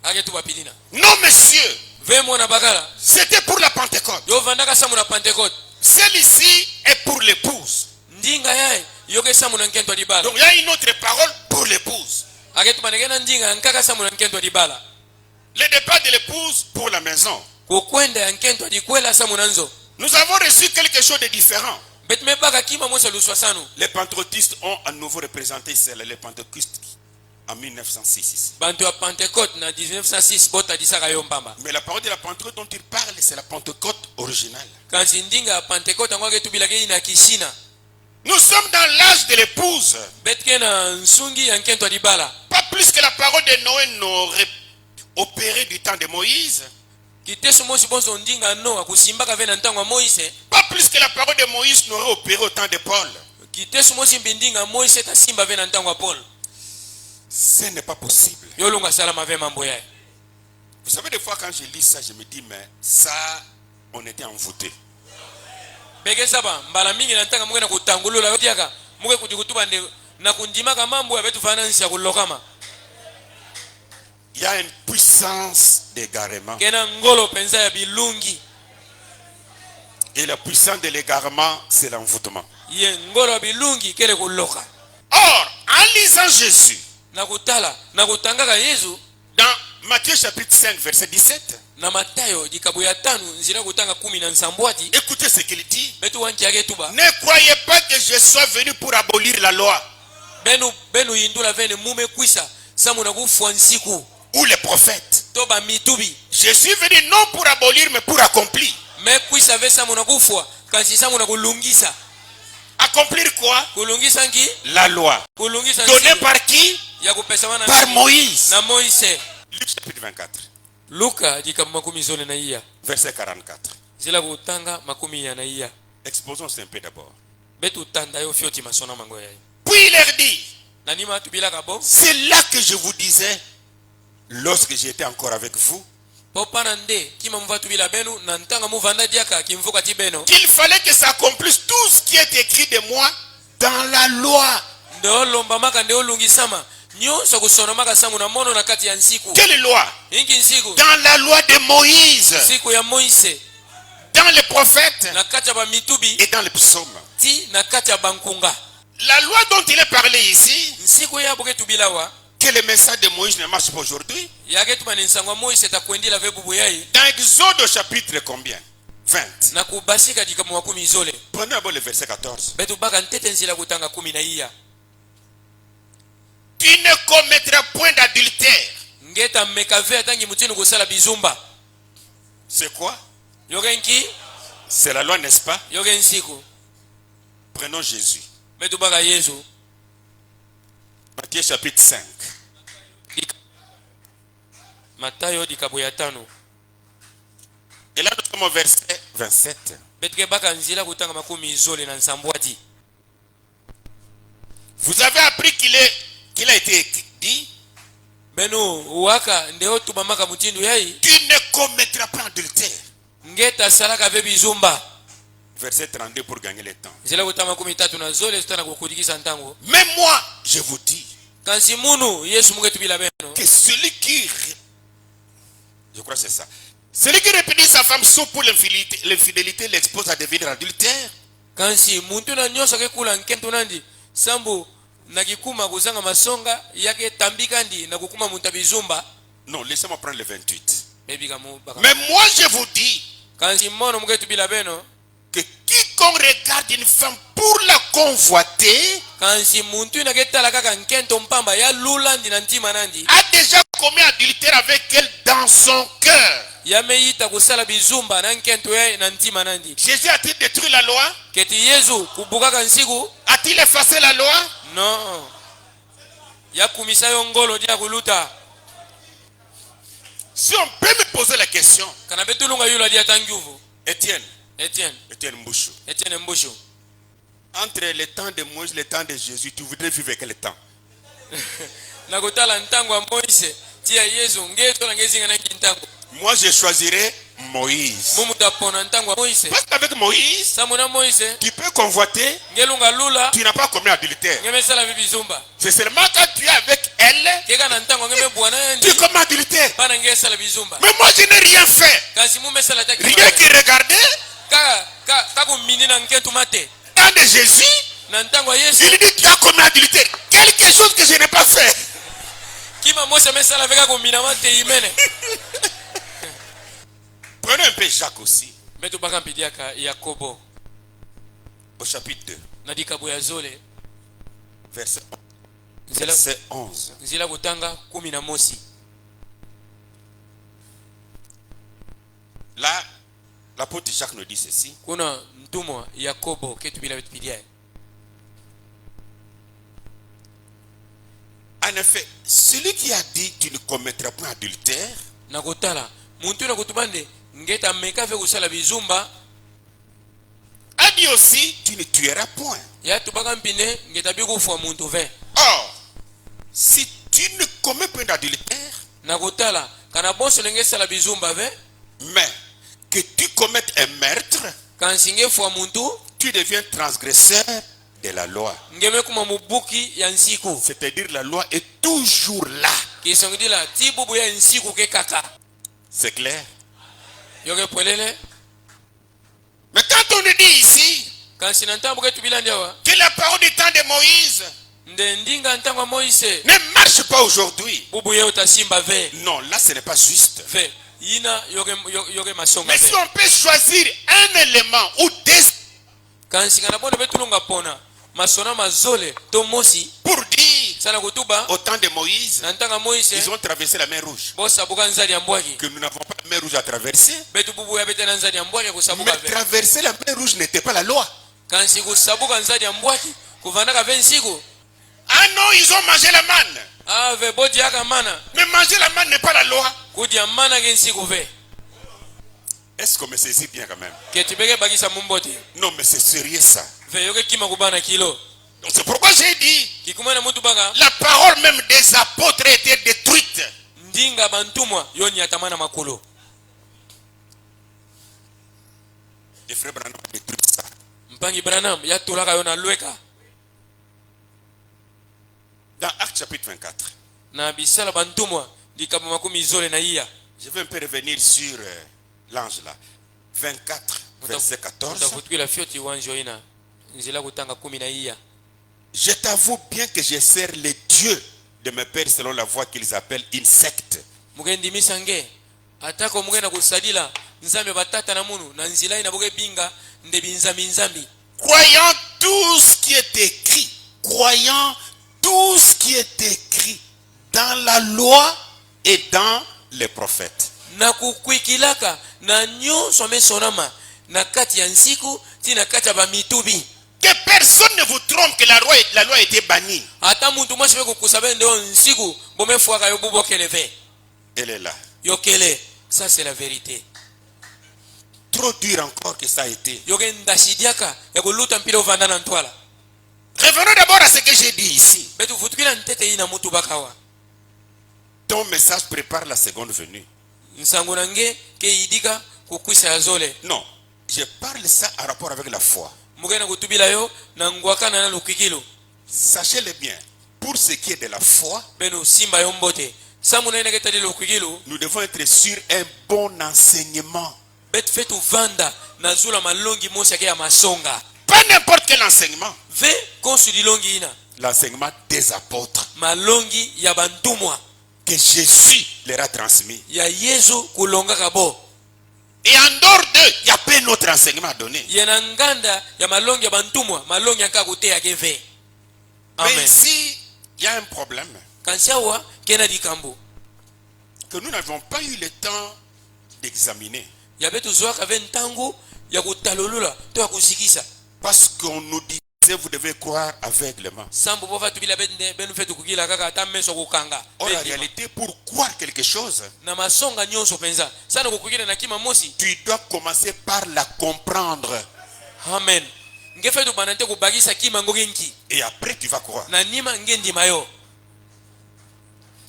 Agetu bapilina. Non, monsieur, Ve mwana bakala c'était pour la Pentecôte. yo vandaka samu na Pentecote. Celle-ci est pour l'épouse. Ndinga yae yoke samu na nkento dibala. Donc il y a une autre parole pour l'épouse. Agetu manegena ndinga nkaka samu na nkento dibala. Le départ de l'épouse pour la maison. Kukwenda ya nkento dikwela samu nanzo. Nous avons reçu quelque chose de différent. Betme baka kima mwese luswa sanu. Les pentecôtistes ont à nouveau représenté les pentecôtistes en 1906 ici. Bantu ya Pentecôte na 1906 bota disaka yo mbamba. Mais la parole de la Pentecôte dont il parle, c'est la Pentecôte originale. Kansi ndinga ya Pentecôte ngwage tubilake ina kishina. Nous sommes dans l'âge de l'épouse. Betke na nsungi ya nkento dibala. Pas plus que la parole de Noé n'aurait opéré du temps de Moïse. Kitesu mosi bonso ndinga Noa kusimbaka ve na ntango Moïse. Pas plus que la parole de Moïse n'aurait opéré au temps de Paul. Kitesu mosi mbindinga Moïse tasimba ve na ntango Paul. Ce n'est pas possible. Yolunga salama ve mambo yae. Vous savez, des fois quand je lis ça, je me dis, mais ça, on était envoûté. Bege saba mbala mingi na ntanga mwe na kutangulula yotiaka mwe kujikutuba nde na kundimaka mambo ya betu fanansi ya kulokama. Il y a une puissance d'égarement. Kena ngolo penza ya bilungi. Et la puissance de l'égarement, c'est l'envoûtement. Ye ngolo ya bilungi kele kuloka. Or, en lisant Jésus, Na kutala na kutangaka Yesu dans Matthieu chapitre 5, verset 17. Na Matayo dikabu ya 5 nzira kutanga 10 na nsambwati. Écoutez ce qu'il dit. Betu wankiage tuba. Ne croyez pas que je sois venu pour abolir la loi. Benu yindula vene mume kwisa samu na kufwa nsiku. Ou les prophètes. Toba mitubi. Je suis venu non pour abolir mais pour accomplir. Me kwisa ve samu na kufwa kasi samu na kulungisa. Accomplir quoi? Kulungisa nki? La loi. Kulungisa Donnée par qui? Ya kupesamana par Moïse. Na Moïse. Luc chapitre 24. Luka dikabu makumi zone na iya. Verset 44. Zila kutanga makumi ya na iya. Exposons un peu d'abord. Betu tanda yo fioti masona mango ya. Puis il leur dit. Nanima tubila kabo. C'est là que je vous disais lorsque j'étais encore avec vous. Qu'il fallait que ça accomplisse tout ce qui est écrit de moi dans la loi. Quelle loi? Dans la loi de Moïse, dans les prophètes et dans les psaumes. La loi dont il est parlé ici, que le message de Moïse ne marche pas aujourd'hui. Dans Exode au chapitre combien? 20. Prenez d'abord le verset 14. Tu ne commettras point d'adultère. C'est quoi? C'est la loi, n'est-ce pas? Prenons Jésus. Matthieu chapitre 5. Et là nous sommes au verset 27. Vous avez appris qu'il a été dit, tu ne commettras pas d'adultère. Verset 32 pour gagner le temps. Mais moi, je vous dis que celui qui, je crois que c'est ça, celui qui répudie sa femme sauf pour l'infidélité l'expose à devenir adultère. Non, laissez-moi prendre le 28. Mais moi je vous dis que quiconque regarde une femme pour la convoiter a déjà commis adultère avec elle dans son cœur. Jésus a-t-il détruit la loi? A-t-il effacé la loi? Non. Si on peut me poser la question, Étienne Mbouchou, entre le temps de Moïse et le temps de Jésus, tu voudrais vivre quel temps? Moi je choisirais Moïse. Parce qu'avec Moïse, tu peux convoiter, tu n'as pas commis adultère. C'est seulement quand tu es avec elle, tu commets adultère. Mais moi je n'ai rien fait. Rien que regarder. Dans de Jésus, il dit tu as commis adultère. Quelque chose que je n'ai pas fait. Prenez un peu Jacques aussi. Au chapitre 2. Verset 11. Là, l'apôtre Jacques nous dit ceci. En effet, celui qui a dit tu ne commettras pas adultère a dit aussi tu ne tueras point. Or, si tu ne commets pas d'adultère, mais que tu commettes un meurtre, tu deviens transgresseur de la loi. C'est-à-dire la loi est toujours là. C'est clair? Mais quand on nous dit ici que la parole du temps de Moïse ne marche marche pas aujourd'hui. Non, là ce n'est pas juste. Mais si on peut choisir un élément ou des pour dire au temps de Moïse, ils ont traversé la mer Rouge. Que nous n'avons pas la mer Rouge à traverser. Mais traverser la mer Rouge n'était pas la loi. Ah non, ils ont mangé la manne. Mais manger la manne n'est pas la loi. Est-ce qu'on me saisit bien quand même? Non, mais c'est sérieux ça. Donc c'est pourquoi j'ai dit la parole même des apôtres a été détruite. Les frères Branham ont détruit ça. Dans Actes chapitre 24. Je vais un peu revenir sur l'ange là. 24, verset 14. Je t'avoue bien que je sers les dieux de mes pères selon la voie qu'ils appellent une secte. Croyant tout ce qui est écrit. Croyant tout ce qui est écrit dans la loi et dans les prophètes. Que personne ne vous trompe que la loi a été bannie. Elle est là. Ça c'est la vérité. Trop dur encore que ça a été. Revenons d'abord à ce que j'ai dit ici. Ton message prépare la seconde venue. Non, je parle ça en rapport avec la foi. Sachez-le bien, pour ce qui est de la foi, nous devons être sur un bon enseignement. Pas n'importe quel enseignement. L'enseignement des apôtres que Jésus leur a transmis. Et en dehors d'eux, il n'y a pas un autre enseignement à donner. Mais ici, il y a un problème. Que nous n'avons pas eu le temps d'examiner. Parce qu'on nous disait vous devez croire aveuglement. Or en réalité, pour croire quelque chose, tu dois commencer par la comprendre. Amen. Et après tu vas croire. Il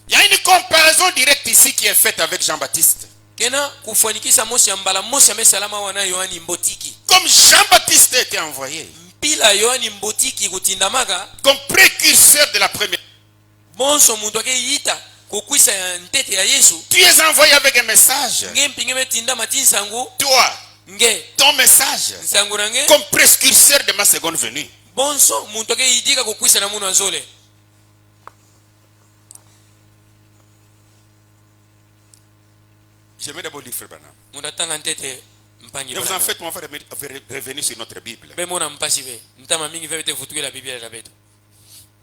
y a une comparaison directe ici qui est faite avec Jean-Baptiste. Comme Jean-Baptiste a été envoyé comme précurseur de la première. Tu es envoyé avec un message. Toi, ton message comme précurseur de ma seconde venue. J'aimerais d'abord lire Frère Branham. Ne vous en faites, on va revenir sur notre Bible.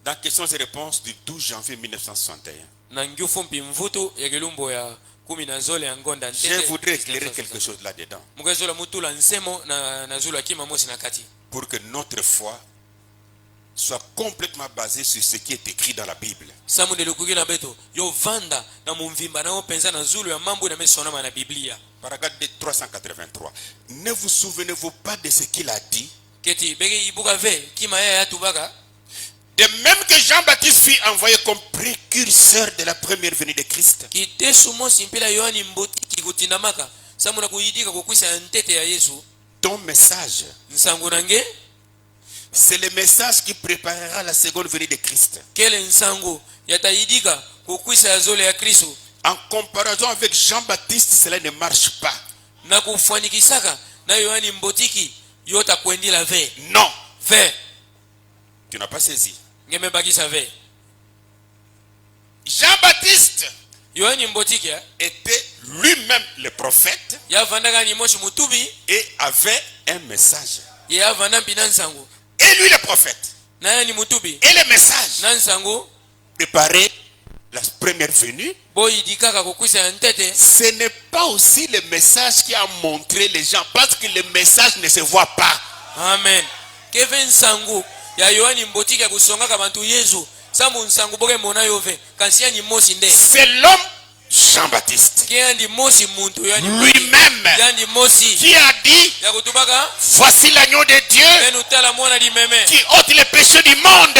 Dans questions et réponses du 12 janvier 1961. Je voudrais éclairer quelque chose là-dedans. Pour que notre foi soit complètement basée sur ce qui est écrit dans la Bible. Paragraphe 383. Ne vous souvenez-vous pas de ce qu'il a dit? De même que Jean-Baptiste fut envoyé comme précurseur de la première venue de Christ. Ton message, c'est le message qui préparera la seconde venue de Christ. En comparaison avec Jean-Baptiste, cela ne marche pas. Non. Tu n'as pas saisi. Jean-Baptiste était lui-même le prophète et avait un message. Et lui le prophète et le message préparer la première venue. Ce n'est pas aussi le message qui a montré les gens, parce que le message ne se voit pas. Amen. C'est l'homme Jean-Baptiste lui-même qui a dit: voici l'agneau de Dieu qui ôte les péchés du monde.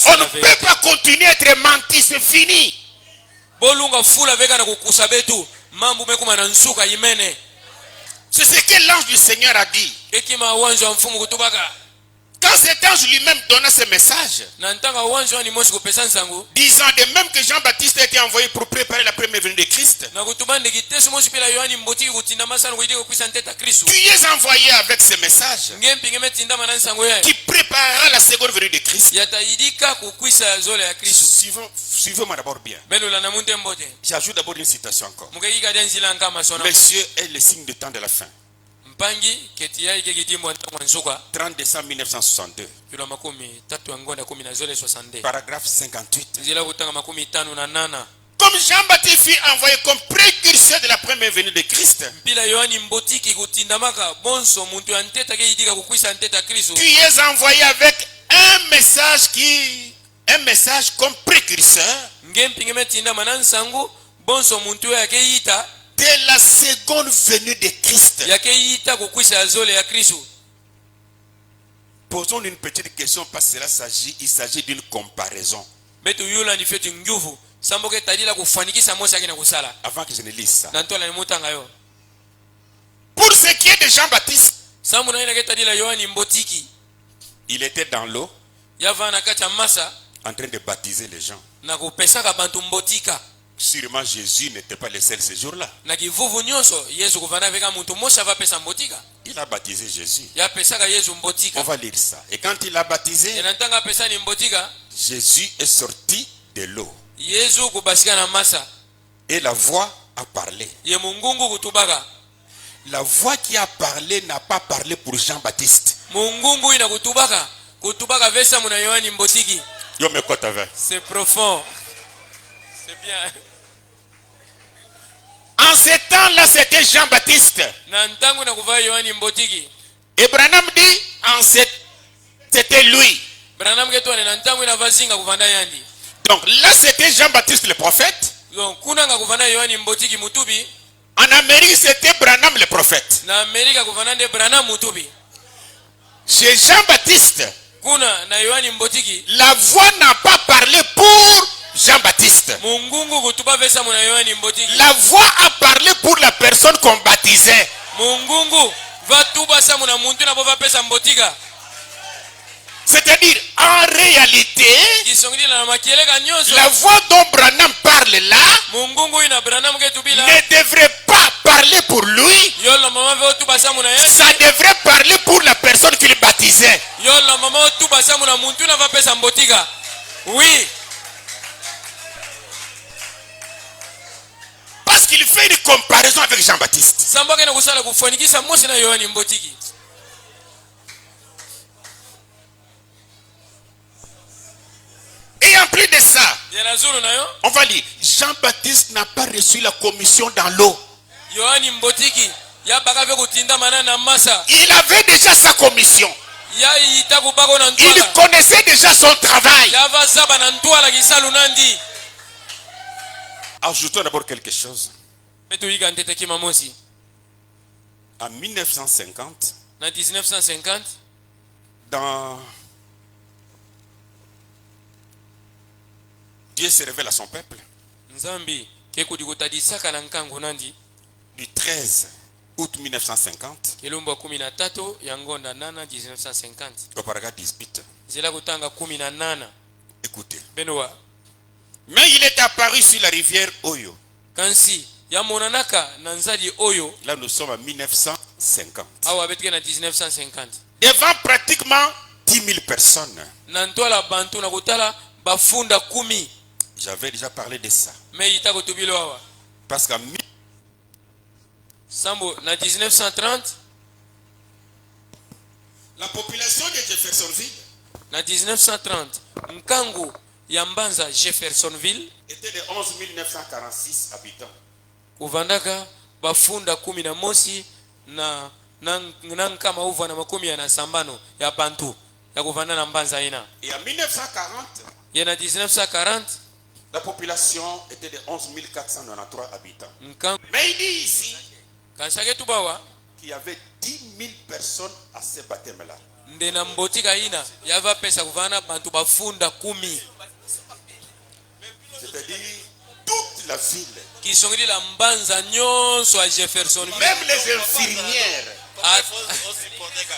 On ne peut pas continuer à être menti, c'est fini. C'est ce que l'ange du Seigneur a dit. Quand cet ange lui-même donna ce message, disant de même que Jean-Baptiste a été envoyé pour préparer la première venue de Christ, tu es envoyé avec ce message qui préparera la seconde venue de Christ. Suivez-moi d'abord bien. J'ajoute d'abord une citation encore. Monsieur est le signe du temps de la fin. 30 décembre 1962. Paragraphe 58. Comme Jean-Baptiste fut envoyé comme précurseur de la première venue de Christ, tu es envoyé avec un message comme précurseur de la seconde venue de Christ. Posons une petite question, parce que là il s'agit d'une comparaison. Avant que je ne lise ça. Pour ce qui est de Jean-Baptiste, il était dans l'eau en train de baptiser les gens. Sûrement Jésus n'était pas le seul ce jour-là. Il a baptisé Jésus. On va lire ça. Et quand il a baptisé, Jésus est sorti de l'eau. Et la voix a parlé. La voix qui a parlé n'a pas parlé pour Jean-Baptiste. C'est profond. C'est bien. En ce temps-là, c'était Jean-Baptiste. Et Branham dit, c'était lui. Donc là, c'était Jean-Baptiste le prophète. En Amérique, c'était Branham le prophète. Chez Jean-Baptiste, la voix n'a pas parlé pour Jean-Baptiste. La voix a parlé pour la personne qu'on baptisait. C'est-à-dire, en réalité, la voix dont Branham parle là ne devrait pas parler pour lui. Ça devrait parler pour la personne qu'il baptisait. Oui. Parce qu'il fait une comparaison avec Jean-Baptiste. Et en plus de ça, on va lire, Jean-Baptiste n'a pas reçu la commission dans l'eau. Il avait déjà sa commission. Il connaissait déjà son travail. Ajoutons d'abord quelque chose. En 1950, dans Dieu se révèle à son peuple. Du 13 août 1950 au paragraphe 18. Écoutez. Mais il est apparu sur la rivière Oyo. Là nous sommes en 1950. Devant pratiquement 10 000 personnes. Nantola bantu na kutala bafunda 10. J'avais déjà parlé de ça. Mais ita kutubilo awa. Parce qu'en Sambo na 1930 la population de Jeffersonville na 1930 nkangu ya Mbanza Jeffersonville était de 11 946 habitants. Kuvandaka bafunda 11 na nkama uva na makumi ya nasambano ya bantu ya kuvanda na Mbanza ina. Et en 1940 ya na 1940 la population était de 11 493 habitants. Mais il dit ici qu'il y avait 10 000 personnes à ce baptême-là. Ndena mbotika ina yava pesa kuvana bantu bafunda 10. C'est-à-dire toute la ville. Qui sont la Mbanza nyonso à Jeffersonville. Même les infirmières.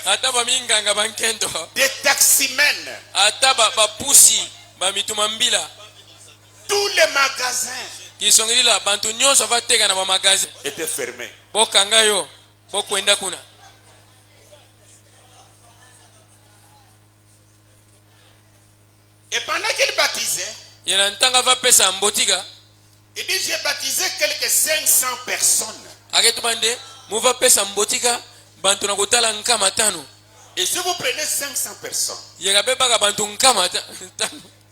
Ataba minganga bankendo. Des taximens. Ataba bapusi bamitumambila. Tous les magasins qui sont là bantu nyonso va teka na ba magasin étaient fermés. Bokanga yo bokwenda kuna. Et pendant qu'il baptisait, il dit j'ai baptisé quelques 500 personnes. Et si vous prenez 500 personnes,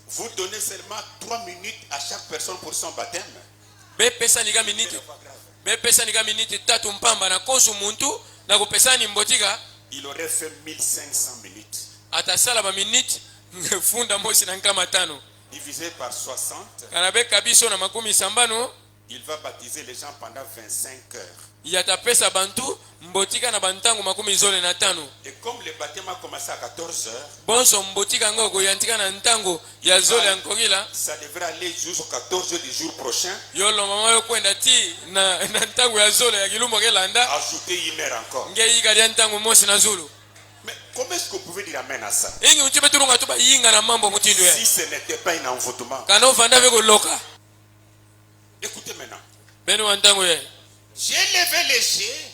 vous donnez seulement 3 minutes à chaque personne pour son baptême. Il aurait fait 1500 minutes. Divisé par 60, il va baptiser les gens pendant 25 heures. Et comme le baptême a commencé à 14 heures, ça devrait aller jusqu'au 14 heures du jour prochain. Ajouter 1 heure encore. Mais comment est-ce que vous pouvez dire amen à ça? Si ce n'était pas un envoûtement. Écoutez maintenant. J'ai levé les yeux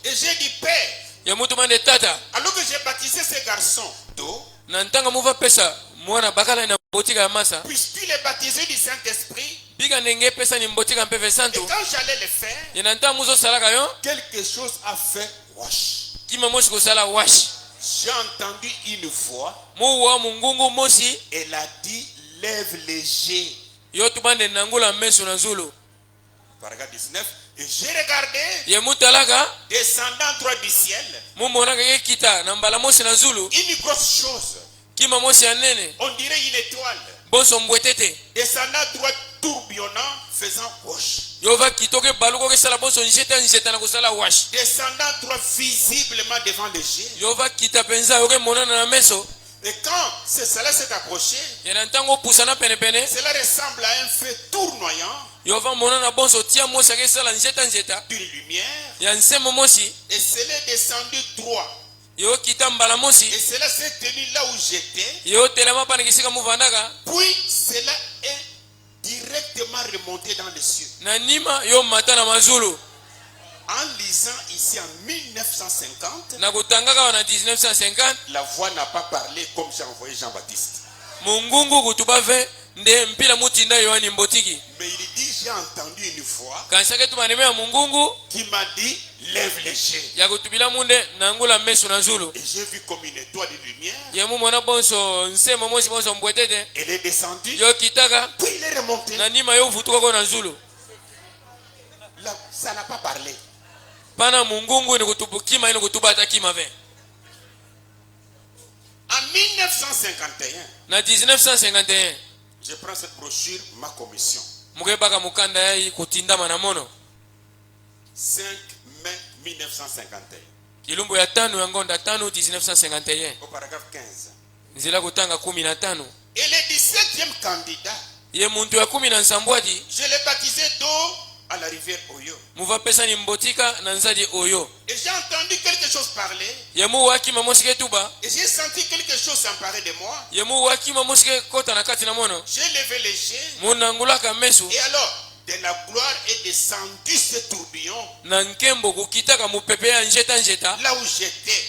et j'ai dit Père, alors que j'ai baptisé ces garçons d'eau, puisqu'il est baptisé du Saint-Esprit, et quand j'allais le faire, quelque chose a fait wash. J'ai entendu une voix. Elle a dit lève léger. Paragraphe 19. Et j'ai regardé, descendant droit du ciel, une grosse chose. On dirait une étoile. Descendant droit tourbillonnant, faisant wash. Descendant droit visiblement devant les yeux. Et quand cela s'est approché, cela ressemble à un feu tournoyant d'une lumière. Et cela est descendu droit. Et cela s'est tenu là où j'étais. Puis cela est directement remonté dans les cieux. En lisant ici en 1950, la voix n'a pas parlé comme j'ai envoyé Jean-Baptiste. Mais il dit j'ai entendu une voix qui m'a dit lève léger. Et j'ai vu comme une étoile de lumière. Elle est descendue. Puis il est remonté. Là, ça n'a pas parlé. En 1951, je prends cette brochure, ma commission. 5 mai 1951. Au paragraphe 15. Et le 17e candidat, je l'ai baptisé d'eau à la rivière Oyo. Et j'ai entendu quelque chose parler. Et j'ai senti quelque chose s'emparer de moi. J'ai levé les yeux. Et alors, de la gloire est descendu ce tourbillon. Là où j'étais.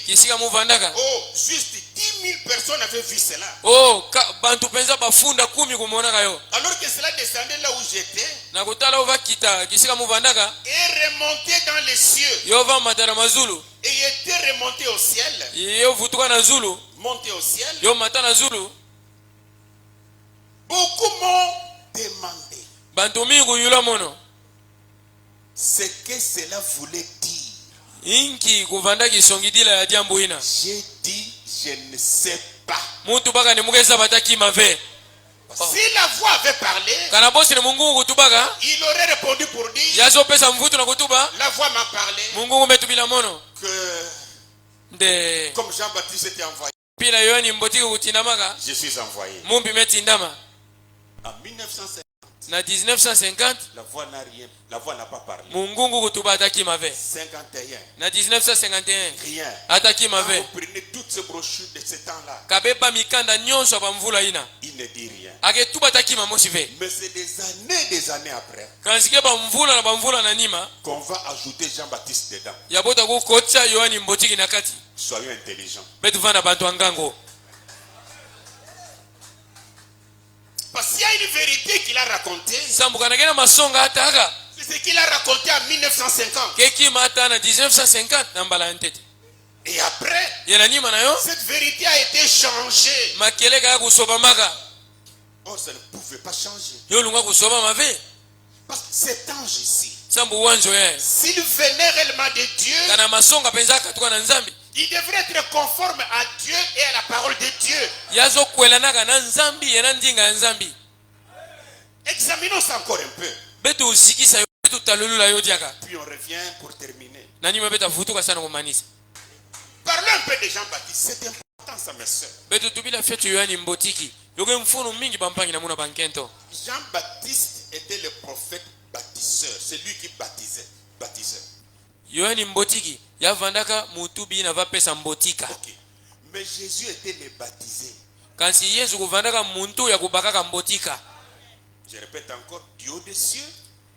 Oh, juste 10 personnes avaient vu cela. Oh, bantu penza bafunda 10 kumonaka yo. Alors que cela descendait là où j'étais. Na kutala ova kita kisika muvandaka. Et remontait dans les cieux. Yo va matana mazulu. Et il était remonté au ciel. Yo vutuka na zulu. Monté au ciel. Yo matana zulu. Beaucoup m'ont demandé. Bantu mingu yula mono. Ce que cela voulait dire. Inki kuvanda kisongidila ya jambo ina. J'ai dit je ne sais pas. Muntu baka ni mugeza bataki mave. Si la voix avait parlé, kana bosi ni mungu kutubaka, il aurait répondu pour dire, yazo pesa mvutu na kutuba, la voix m'a parlé, mungu metubila mono que comme Jean-Baptiste était envoyé, pila yohani mbotiki kutindamaka, je suis envoyé. mumbi metindama. En 1950, na 1950 la voix n'a pas parlé. mungu kutuba ataki mave. 51 na 1951 rien. ataki mave. Vous prenez toutes ces brochures de ce temps-là, kabeba mikanda nyonso ba mvula ina, il ne dit rien. aketuba ataki mamosive. Mais c'est des années après kansike ba mvula na nima qu'on va ajouter Jean-Baptiste dedans. yabota kukotsa yohani mbotiki na kati. Soyons intelligents. Betuvana bantu angango. Parce qu'il y a une vérité qu'il a racontée. C'est Ce qu'il a raconté en 1950. Et après, cette vérité a été changée. Oh, ça ne pouvait pas changer. Parce que cet ange ici, s'il venait réellement de Dieu, il devrait être conforme à Dieu et à la parole de Dieu. Examinons ça encore un peu. Puis on revient pour terminer. Parlons un peu de Jean-Baptiste. C'est important ça, mes soeurs. Jean-Baptiste était le prophète baptiseur. C'est lui qui baptisait. Yohani mbotiki yavandaka mutubi na vapesa mbotika. Okay. Mais Jésus était le baptisé. Kansi Yesu kuvandaka muntu ya kubakaka mbotika. Je répète encore, Dieu des cieux.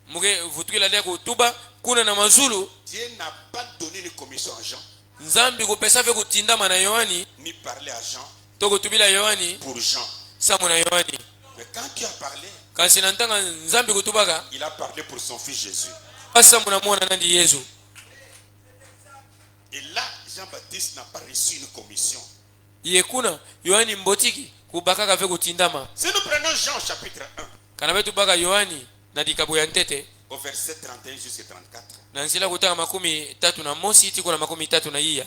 Muge vutukila lea kutuba kuna na mazulu. Dieu n'a pas donné une commission à Jean. Nzambi kupesa fe kutindama na Yohani. Ni parler à Jean. Toko tubila Yohani. Pour Jean. Samu na Yohani. Mais quand Dieu a parlé, kansi nantanga nzambi kutubaka, il a parlé pour son fils Jésus. Samu na mwana nandi Yesu. Et là, Jean-Baptiste n'a pas reçu une commission. Yekuna Yohani mbotiki kubakaka fe kutindama. Si nous prenons Jean chapitre 1. Kana tubaka Yohani na dikabu ya ntete. Au verset 31 jusqu'à 34. Nansila kutaka 33 na mosi tiko na 33 na iya.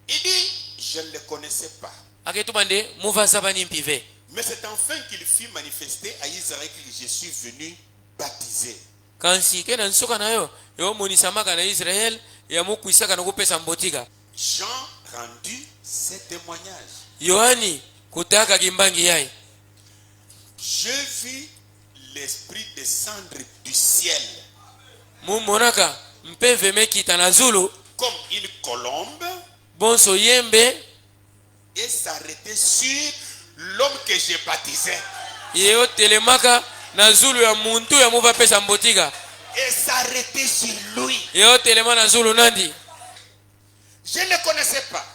Il dit, je ne le connaissais pas. Aketubande muva zabani mpive. Mais c'est enfin qu'il fut manifesté à Israël que je suis venu baptiser. Kansi kena nsoka nayo yo monisamaka na Israël ya mukuisaka na kupesa mbotika. Jean rendu ses témoignages. Yohani kutaka kimbangi yai. Je vis l'esprit descendre du ciel. Mumonaka mpeve mekita na zulu comme une colombe. Bonso yembe. Et s'arrêter sur l'homme que j'ai baptisé. Yeo telemaka na zulu ya muntu ya muva pesa mbotika. Et s'arrêter sur lui. Yeo telema na zulu nandi. Je ne le connaissais pas.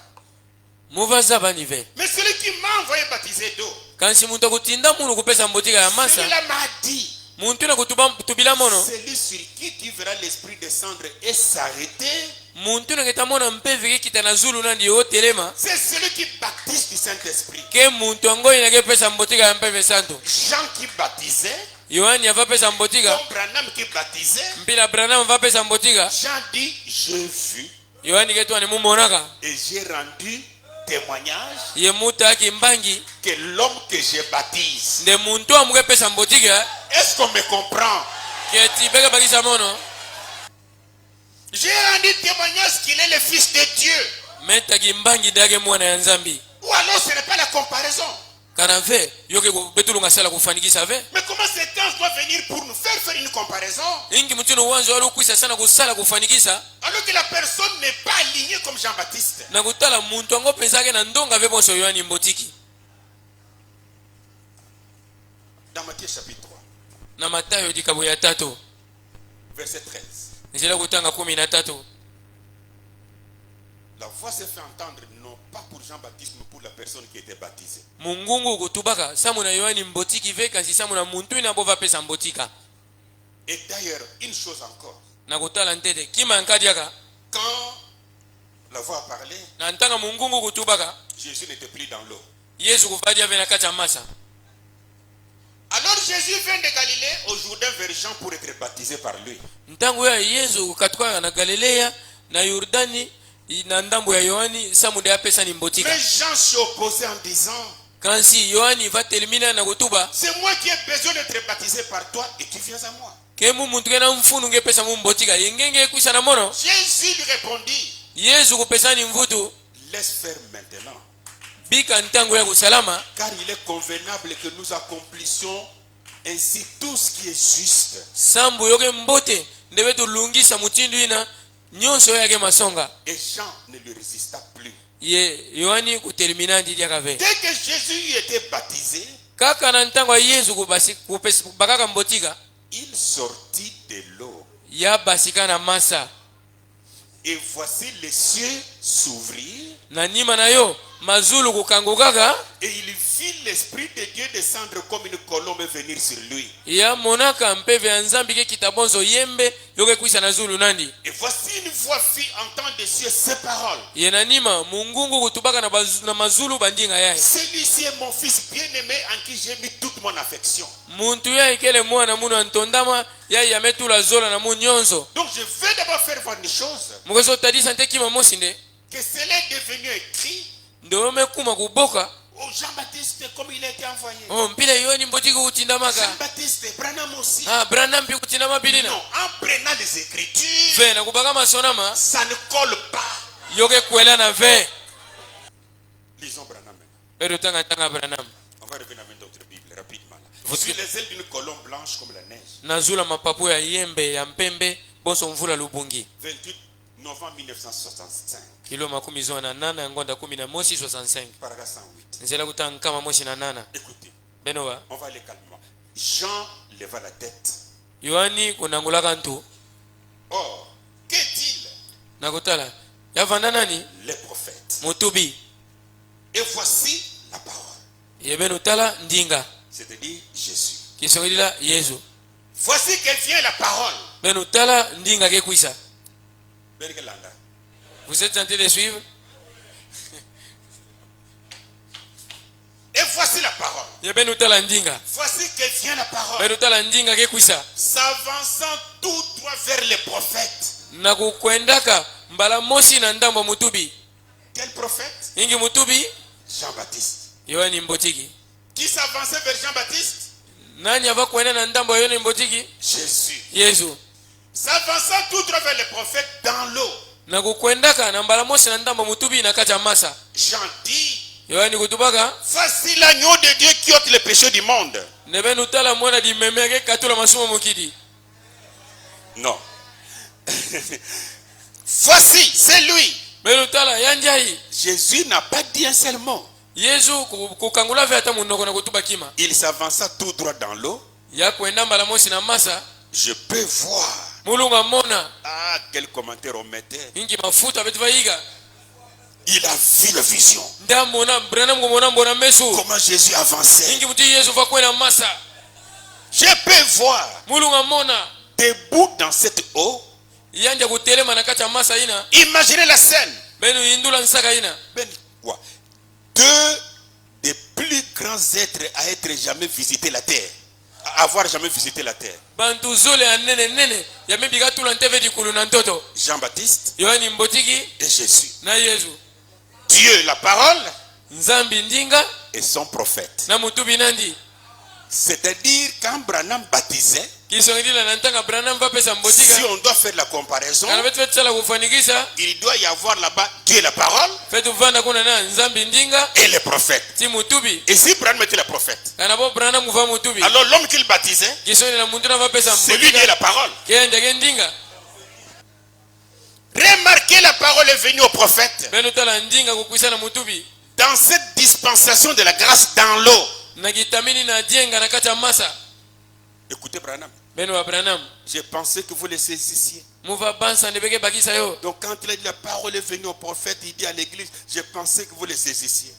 Muva zabani ve. Mais celui qui m'a envoyé baptiser d'eau. Kansi muntu kutinda munu kupesa mbotika ya masa. Celui-là m'a dit. Muntu na kutubila mono. Celui sur qui tu verras l'esprit descendre et s'arrêter. Muntu na ketamona mpeve kita na zulu nandi yo telema. C'est celui qui baptise du Saint-Esprit. Ke muntu ngoi na kepesa mbotika ya mpeve santo. Jean qui baptisait. Yohani va pesa mbotika. Comme Branham qui baptisait. Mpila Branham va pesa mbotika. Jean dit, j'ai vu. Yohani ketu ani mumonaka. Et j'ai rendu témoignage. Ye muta kimbangi. Que l'homme que je baptise. De muntu amuke pesa mbotika. Est-ce qu'on me comprend? Que tibeka bakisa mono. J'ai rendu témoignage qu'il est le fils de Dieu. Meta kimbangi dage mwana ya Nzambi. Ou alors ce n'est pas la comparaison. Kanave yoke betulunga sala kufanikisa ve. Mais comment cet ange doit venir pour nous faire une comparaison? Ingi mutino wanzo walo kuisa sana kusala kufanikisa. Alors que la personne n'est pas alignée comme Jean-Baptiste. Na kutala muntu ngo pezake na ndonga ve bonso Yohani mbotiki. Dans Matthieu chapitre 3. Na Matayo dikabu ya 3. Verset 13. Nijela kutanga 13. La voix s'est fait entendre non pas pour Jean-Baptiste mais pour la personne qui était baptisée. Mungungu kutubaka samuna Yohani mbotiki veka si samuna muntu ina bova pesa mbotika. Et d'ailleurs, une chose encore. Na kutala ntete kima nkadiaka. Quand la voix a parlé, na ntanga mungungu kutubaka, Jésus n'était plus dans l'eau. Yesu kuvadia vena kati ya masa. Alors Jésus vient de Galilée au Jourdain vers Jean pour être baptisé par lui. Ntangu ya Yesu katuka na Galilea na Yordani na ndambo ya Yohani samude apesa ni mbotika. Mais Jean s'est opposé en disant, quand si Yohani va terminer na kutuba, c'est moi qui ai besoin d'être baptisé par toi et tu viens à moi. Kemu muntu kena mfunu ngepesa mu mbotika yengenge kuisa na mono. Jésus lui répondit, Yesu kupesa ni mvutu, laisse faire maintenant. Bika ntangu ya kusalama, car il est convenable que nous accomplissions ainsi tout ce qui est juste. Sambu yoke mbote ndebe tulungisa mutindu ina nyonso yake masonga. Et Jean ne lui résista plus. Yohani kutermina ndi yakave. Dès que Jésus était baptisé, kaka na ntangu ya Yesu kupesi bakaka mbotika, il sortit de l'eau. Ya basika na masa. Et voici les cieux s'ouvrir. Na nima na yo mazulu kukangukaka. Et il vit l'esprit de Dieu descendre comme une colombe venir sur lui. Ya monaka mpeve ya nzambi ke kitabonzo yembe yoke kuisa na zulu nandi. Et voici une voix fit entendre des cieux ces paroles. Yena nima mungungu kutubaka na mazulu bandinga yae. Celui-ci est mon fils bien-aimé en qui j'ai mis toute mon affection. Muntu ya ikele mwana munu antondama ya yametula zola na munyonzo. Donc je vais d'abord faire voir une chose. Mugezo tadisa nte kima mosinde. Que cela est devenu écrit. Ndome kuma kuboka. Oh, Jean-Baptiste, comme il a été envoyé. Oh, mpile yoni mbotiki kutindamaka. Jean-Baptiste, Branham aussi. Ah, Branham pi kutindama pilina. Non, en prenant les écritures, ve na kubaka masonama, ça ne colle pas. Yoke kwela na ve. Lisons Branham maintenant. Pero tanga Branham. On va revenir avec notre Bible rapidement. Sur les ailes d'une colombe blanche comme la neige. Nazula mapapu ya yembe ya mpembe bonso mvula lubungi. 28 novembre 1965. Kilo makumi zona nana ya ngonda 1165. Paragraphe 108. Nzela kutanga kama moshi na nana. Écoutez. Benowa. On va aller calmement. Jean leva la tête. Yohani kunangulaka ntu. Or, qu'est-il? Nakutala. Yavanda nani? Les prophètes. Mutubi. Et voici la parole. Yebenu tala ndinga. C'est-à-dire Jésus. Kisongilila Yesu. Voici qu'elle vient la parole. Benu tala ndinga ke kuisa. Bergelanda. Vous êtes en train de suivre? Et voici la parole. Yebenu tala ndinga. Voici qu'elle vient la parole. Benu tala ndinga ke kuisa. S'avançant tout droit vers les prophètes. Na kukwendaka mbala moshi na ndambo mutubi. Quel prophète? Ingi mutubi? Jean-Baptiste. Yohani mbotiki. Qui s'avançait vers Jean-Baptiste? Nani ava kwenda na ndambo Yohani mbotiki? Jésus. Yesu. S'avançant tout droit vers les prophètes dans l'eau. Na kukwendaka na mbala moshi na ndambo mutubi na kati ya masa. Jean dit. Yohani kutubaka. Voici l'agneau de Dieu qui ôte le péché du monde. Nebenu tala mwana di memeke katula masumo mukidi. Non. Voici, c'est lui. Benu tala yanjai. Jésus n'a pas dit un seul mot. Yesu kukangula vya tamu noko na kutuba kima. Il s'avança tout droit dans l'eau. Ya kwenda mbala moshi na masa. Je peux voir. Mulunga mona. Ah, quel commentaire on mettait. Ingi mafuta betuva iga. Il a vu la vision. Nda mona Branham kumona mbona mesu. Comment Jésus avançait. Ingi muti Yesu va kwenda masa. Je peux voir. Mulunga mona. Debout dans cette eau. Yanja kutelema na kati ya masa ina. Imaginez la scène. Benu indula nsaka ina. Ben quoi? Deux des plus grands êtres à être jamais visité la terre. À avoir jamais visité la terre. Bantu zole anene nene ya mebika tula nteve di kulu na ntoto. Jean-Baptiste. Yohani mbotiki Et Jésus. na Yesu. Dieu la parole. Nzambi ndinga et son prophète. Na mutubi nandi. C'est-à-dire quand Branham baptisait. Si on doit faire la comparaison, il doit y avoir là-bas Dieu la parole et les prophètes. Et si Branham était le prophète, alors l'homme qu'il baptisait, c'est lui qui est la parole. Remarquez, la parole est venue au prophète. Dans cette dispensation de la grâce dans l'eau. Écoutez Branham. J'ai pensé que vous le saisissiez. Donc quand il a dit la parole est venue au prophète, il dit à l'église, j'ai pensé que vous les saisissiez.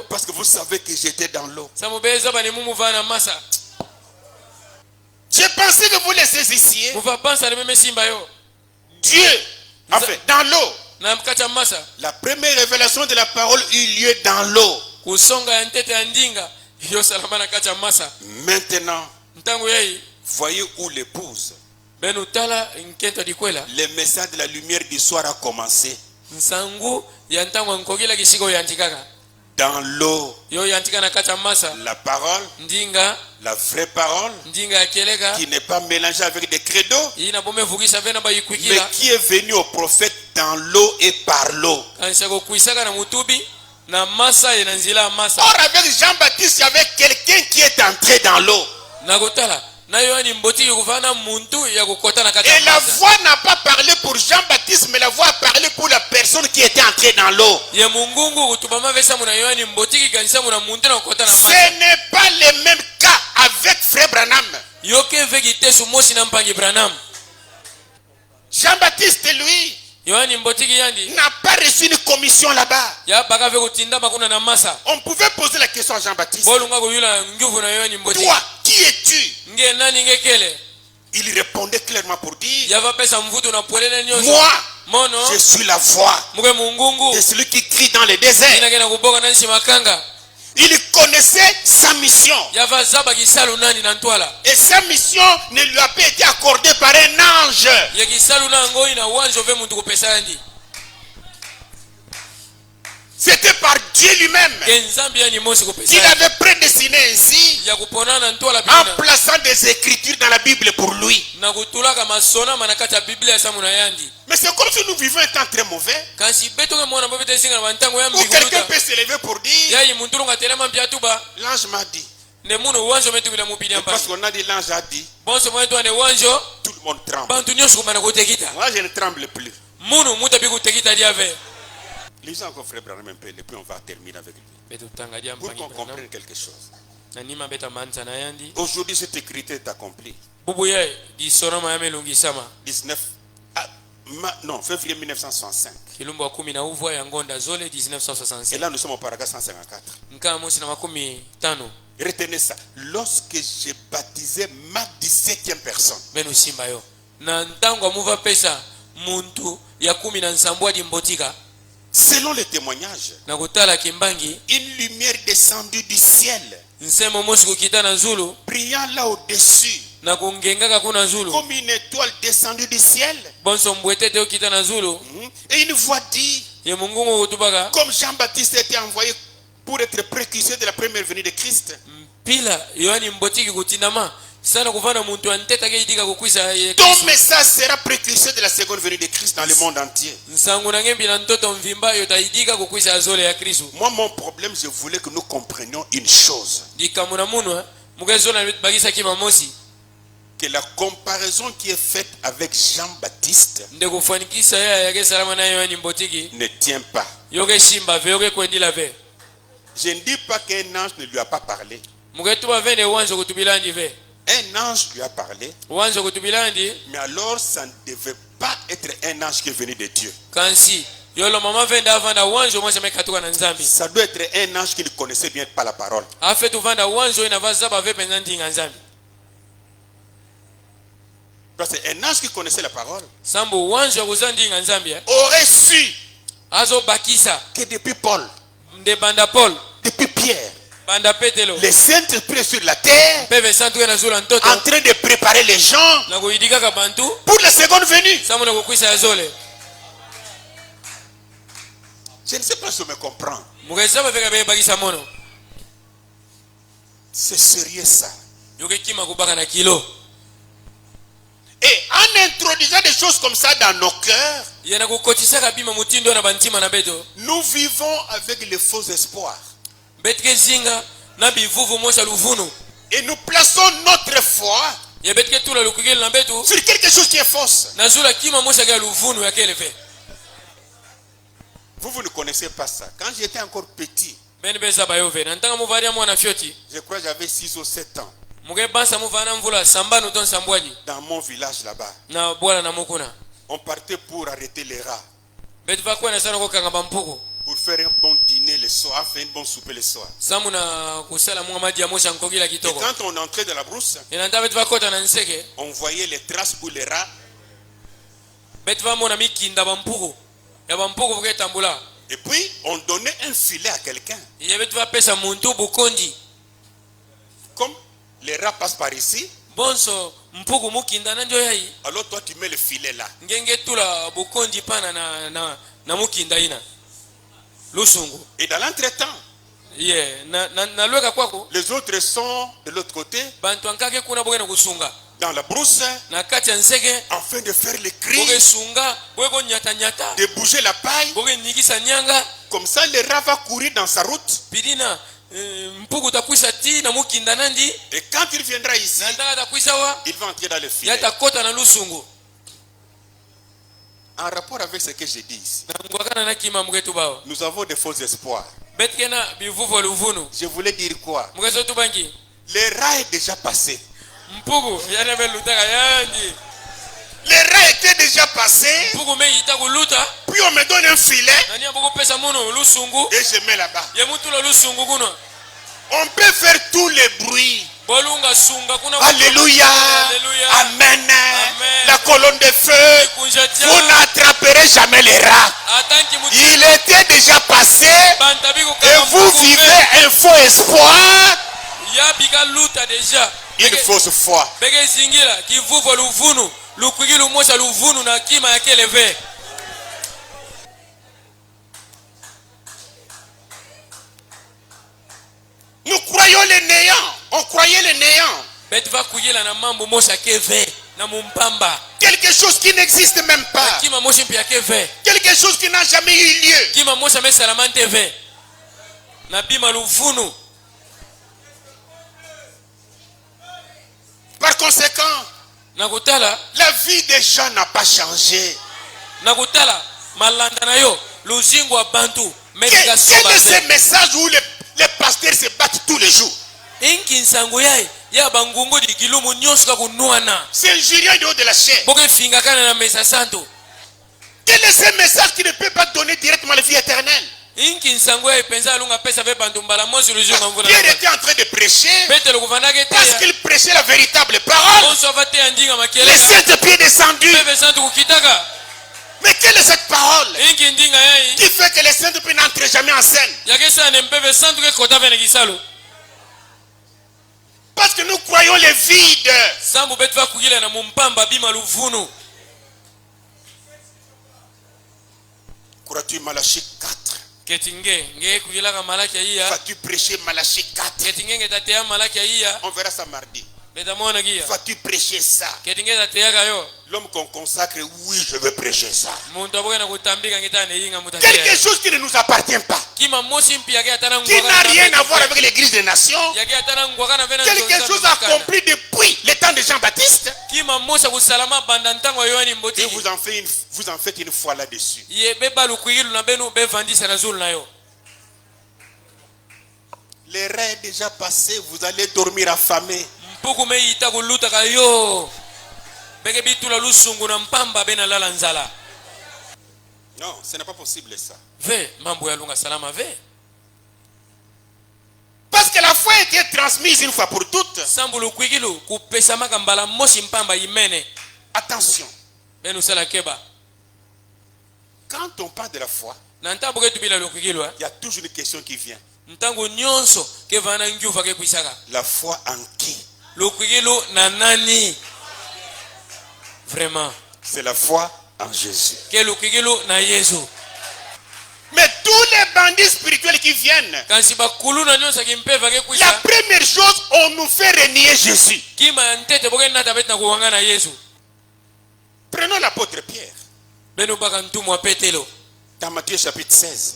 Parce que vous savez que j'étais dans l'eau. J'ai pensé que vous les saisissiez. Dieu, enfin, dans l'eau. La première révélation de la parole eut lieu dans l'eau. Maintenant, voyez où l'épouse. Le message de la lumière du soir a commencé. Dans l'eau, la parole, la vraie parole, qui n'est pas mélangée avec des credos, mais qui est venue au prophète dans l'eau et par l'eau. Or, avec Jean-Baptiste, il y avait quelqu'un qui est entré dans l'eau. Et la voix n'a pas parlé pour Jean-Baptiste, mais la voix a parlé pour la personne qui était entrée dans l'eau. Ce n'est pas le même cas avec Frère Branham. Jean-Baptiste, lui, n'a pas reçu une commission là-bas. On pouvait poser la question à Jean-Baptiste. Toi, qui es-tu? Il répondait clairement pour dire, moi, je suis la voix de celui qui crie dans les déserts. Il connaissait sa mission. Et sa mission ne lui a pas été accordée par un ange. C'était par Dieu lui-même. Il avait prédestiné ainsi en plaçant des écritures dans la Bible pour lui. Mais c'est comme si nous vivons un temps très mauvais. Où quelqu'un peut se lever pour dire, l'ange m'a dit. Et parce qu'on a dit l'ange a dit, tout le monde tremble. Moi je ne tremble plus. Lisons encore Frère Branham un peu, et puis on va terminer avec lui. Pour qu'on comprenne quelque chose. Aujourd'hui, cette écriture est accomplie. 19 février 1965. Et là, nous sommes au paragraphe 154. Retenez ça. Lorsque j'ai baptisé ma 17e personne, selon les témoignages, une lumière descendue du ciel, brillant là au-dessus, comme une étoile descendue du ciel. Et une voix dit, comme Jean-Baptiste a été envoyé pour être précurseur de la première venue de Christ, ton message sera précurseur de la seconde venue de Christ dans le monde entier. Moi, mon problème, je voulais que nous comprenions une chose. Que la comparaison qui est faite avec Jean-Baptiste ne tient pas. Je ne dis pas qu'un ange ne lui a pas parlé. Un ange lui a parlé, mais alors ça ne devait pas être un ange qui est venu de Dieu. Ça doit être un ange qui ne connaissait bien pas la parole. Parce qu'un ange qui connaissait la parole aurait su que depuis Paul, depuis Pierre, les saints esprits sur la terre en train de préparer les gens pour la seconde venue. Je ne sais pas si on me comprend. C'est sérieux ça. Et en introduisant des choses comme ça dans nos cœurs, nous vivons avec les faux espoirs. Et nous plaçons notre foi sur quelque chose qui est fausse. Vous ne connaissez pas ça. Quand j'étais encore petit, je crois que j'avais 6 ou 7 ans. Dans mon village là-bas, on partait pour arrêter les rats. Pour faire un bon dîner le soir, faire un bon souper le soir. Et quand on entrait dans la brousse, on voyait les traces où les rats. Et puis on donnait un filet à quelqu'un. Comme les rats passent par ici, alors toi tu mets le filet là. Et dans l'entretemps, les autres sont de l'autre côté, dans la brousse, afin de faire les cris, de bouger la paille. Comme ça, le rat va courir dans sa route. Et quand il viendra ici, il va entrer dans le filet. En rapport avec ce que j'ai dit ici, nous avons de faux espoirs. Je voulais dire quoi? Le rat est déjà passé. Le rat était déjà passé. Puis on me donne un filet. Et je mets là-bas. On peut faire tous les bruits. Alléluia. Amen. La colonne de feu. Vous n'attraperez jamais les rats. Il était déjà passé. Et vous vivez un faux espoir. Une fausse foi. Nous croyons les néants. On croyait les néants. Quelque chose qui n'existe même pas. Quelque chose qui n'a jamais eu lieu. Par conséquent, la vie des gens n'a pas changé. Quel est ce message où les pasteurs se battent tous les jours? C'est un jurien de haut de la chair. Quel est ce message qui ne peut pas donner directement la vie éternelle? Pierre était en train de prêcher parce qu'il prêchait la véritable parole. Les saints pieds descendus. Mais quelle est cette parole qui fait que les saints pieds n'entrent jamais en scène? Parce que nous croyons les vides. Crois-tu Malachie 4? Vas-tu prêcher Malachie 4? On verra ça mardi. Vas-tu prêcher ça? L'homme qu'on consacre, oui, je veux prêcher ça. Quelque chose qui ne nous appartient pas, qui n'a rien à voir avec l'église des nations, quelque chose accompli depuis le temps de Jean-Baptiste, et vous en faites une foi là-dessus. Les rats est déjà passé, vous allez dormir affamé. Non, ce n'est pas possible ça. Parce que la foi a été transmise une fois pour toutes. Attention. Quand on parle de la foi, il y a toujours une question qui vient. La foi en qui? Vraiment. C'est la foi en Jésus. Mais tous les bandits spirituels qui viennent, la première chose, on nous fait renier Jésus. Prenons l'apôtre Pierre. Dans Matthieu chapitre 16.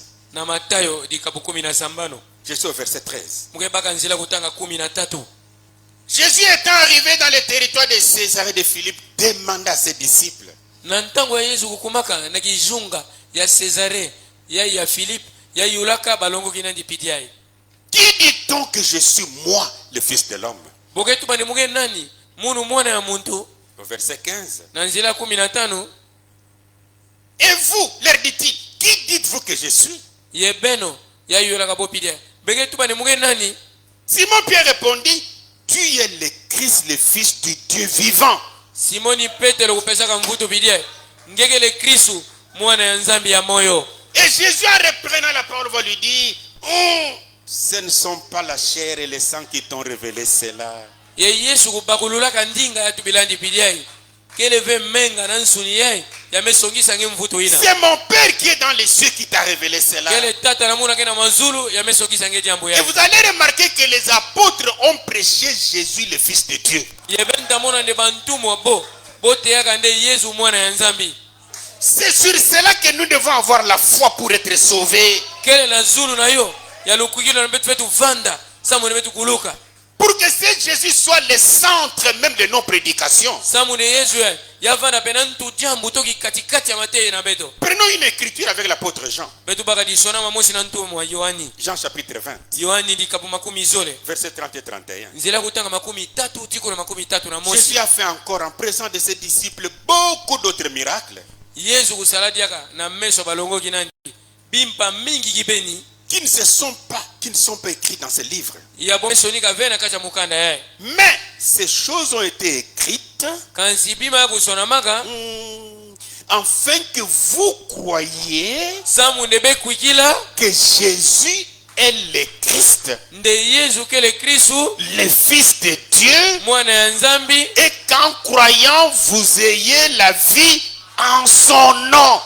Jésus au verset 13. Jésus étant arrivé dans le territoire de Césarée de Philippe, demanda à ses disciples. Qui dit-on que je suis moi, le Fils de l'homme? boketuba ni muge nani munu mwana ya muntu. Au verset 15. Na nzila 15. Et vous, leur dit-il, qui dites-vous que je suis? Yebeno ya yola kabopidia. Beketuba ni muge nani? Simon Pierre répondit, tu es le Christ, le Fils du Dieu vivant. Simoni Petero kupesaka mvuto bidia. Ngeke le Kristu mwana ya nzambi ya moyo. Et Jésus en reprenant la parole va lui dire, oh, ce ne sont pas la chair et le sang qui t'ont révélé cela. Ye Yesu kubakulula kandinga ya tubilandi bidia. Keleve menga na nsuni yai ya mesongisa nge mvuto ina. C'est mon Père qui est dans les cieux qui t'a révélé cela. Kele tata na muna kena mazulu ya mesongisa nge jambo yai. Et vous allez remarquer que les apôtres ont prêché Jésus le Fils de Dieu. Yebenta mona de bantumo bo bote ya kande Yesu mwana ya nzambi. C'est sur cela que nous devons avoir la foi pour être sauvés. Kele na zulu na yo ya lukugilo na betu fetu vanda samu ne betu kuluka. Pour que ce Jésus soit le centre même de nos prédications. Samu ne Yesu ya vanda penantu jambu toki katikati ya mateye na beto. Prenons une écriture avec l'apôtre Jean. Betu baka disona mamosi na ntumo wa Yohani. Jean chapitre 20. Yohani di kapu makumi zole. Verset 30 et 31. Nzela kutanga makumi tatu tiko na makumi tatu na mosi. Jésus a fait encore en présence de ses disciples beaucoup d'autres miracles. Yesu kusaladiaka na meso balongo kinandi. Bimpa mingi kibeni. Qui ne sont pas écrits dans ce livre. Mais ces choses ont été écrites afin que vous croyiez que Jésus est le Christ, le Fils de Dieu, et qu'en croyant vous ayez la vie en son nom.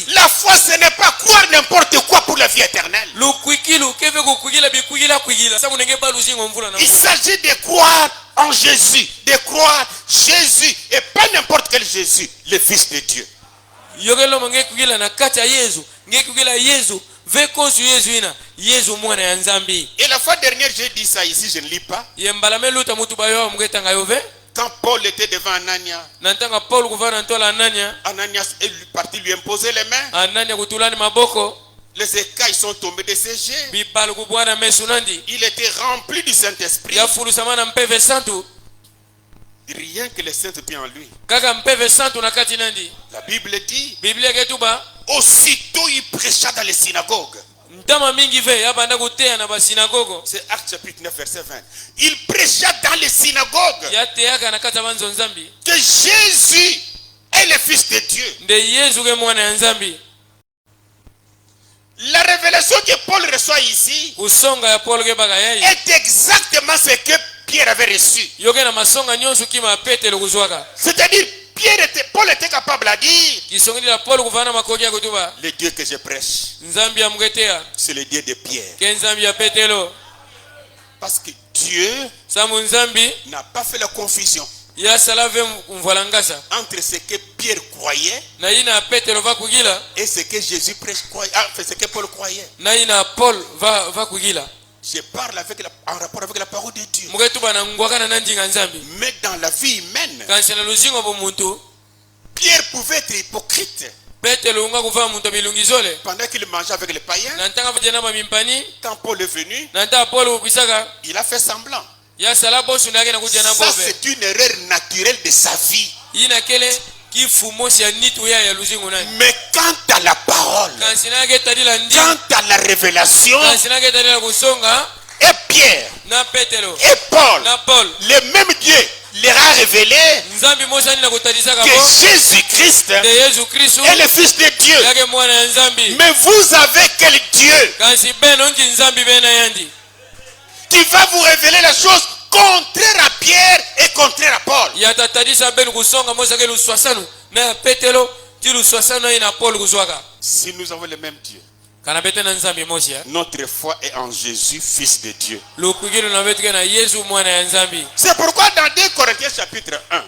La foi, ce n'est pas croire n'importe quoi pour la vie éternelle. Il s'agit de croire en Jésus, de croire Jésus et pas n'importe quel Jésus, le Fils de Dieu. Et la fois dernière, j'ai dit ça ici, je ne lis pas. Quand Paul était devant Anania, Ananias est parti lui imposer les mains. Les écailles sont tombées de ses jets. Il était rempli du Saint-Esprit. Rien que le Saint-Esprit en lui. La Bible dit, aussitôt il prêcha dans les synagogues. C'est Actes chapitre 9 verset 20. Il prêcha dans les synagogues que Jésus est le Fils de Dieu. La révélation que Paul reçoit ici est exactement ce que Pierre avait reçu. C'est-à-dire Paul était capable à dire, le Dieu que je prêche, c'est le Dieu de Pierre. Parce que Dieu n'a pas fait la confusion entre ce que Pierre croyait et ce que Jésus prêche croyait, ce que Paul croyait. Je parle en rapport avec la parole de Dieu. Mais dans la vie humaine, Pierre pouvait être hypocrite. Pendant qu'il mangeait avec les païens, quand Paul est venu, il a fait semblant. Ça, c'est une erreur naturelle de sa vie. Mais quant à la parole, quant à la révélation, et Pierre et Paul, le même Dieu leur a révélé que Jésus-Christ est le Fils de Dieu. Mais vous avez quel Dieu qui va vous révéler la chose contraire à Pierre et contraire à Paul? Si nous avons le même Dieu, notre foi est en Jésus, Fils de Dieu. C'est pourquoi dans 2 Corinthiens chapitre 1,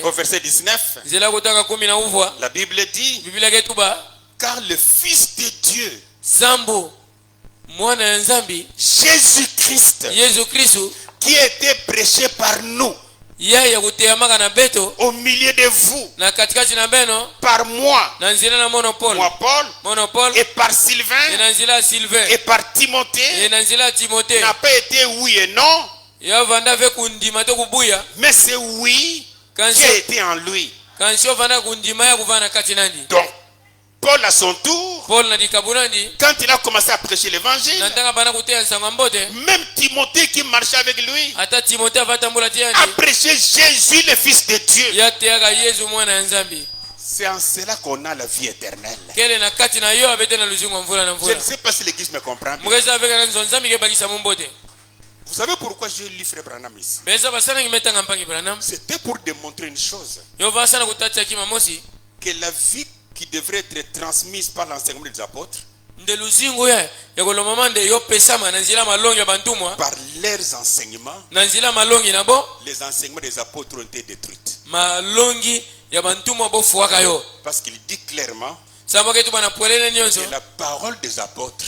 au verset 19, la Bible dit, car le Fils de Dieu, Jésus-Christ, qui a été prêché par nous, au milieu de vous, par moi, Paul, et par Sylvain, et par Timothée, n'a pas été oui et non, mais c'est oui qui a été en lui. Donc, Paul à son tour, quand il a commencé à prêcher l'évangile, même Timothée qui marchait avec lui a prêché Jésus le Fils de Dieu. C'est en cela qu'on a la vie éternelle. Je ne sais pas si l'église me comprend bien. Vous savez pourquoi j'ai lu Frère Branham ici? C'était pour démontrer une chose. Que la vie qui devrait être transmise par l'enseignement des apôtres, par leurs enseignements, les enseignements des apôtres ont été détruits. Parce qu'il dit clairement que la parole des apôtres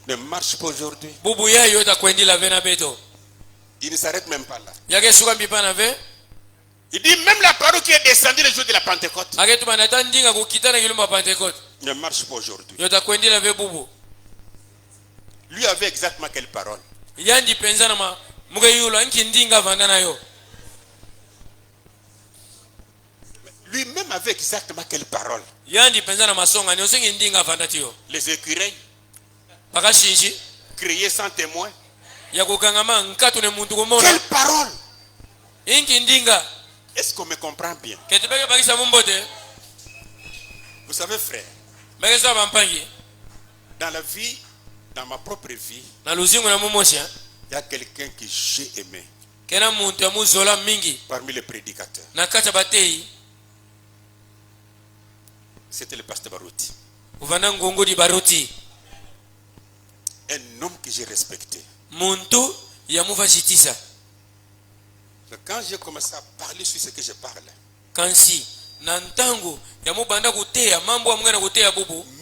ne marche pas aujourd'hui. Il ne s'arrête même pas là. Il dit même la parole qui est descendue le jour de la Pentecôte ne marche pas aujourd'hui. Lui avait exactement quelle parole? Lui-même avait exactement quelle parole? Les écureuils criaient sans témoin. Quelle parole? Est-ce qu'on me comprend bien? Vous savez, frère, dans la vie, dans ma propre vie, il y a quelqu'un que j'ai aimé parmi les prédicateurs. C'était le pasteur Baruti. Un homme que j'ai respecté. Quand j'ai commencé à parler sur ce que je parle,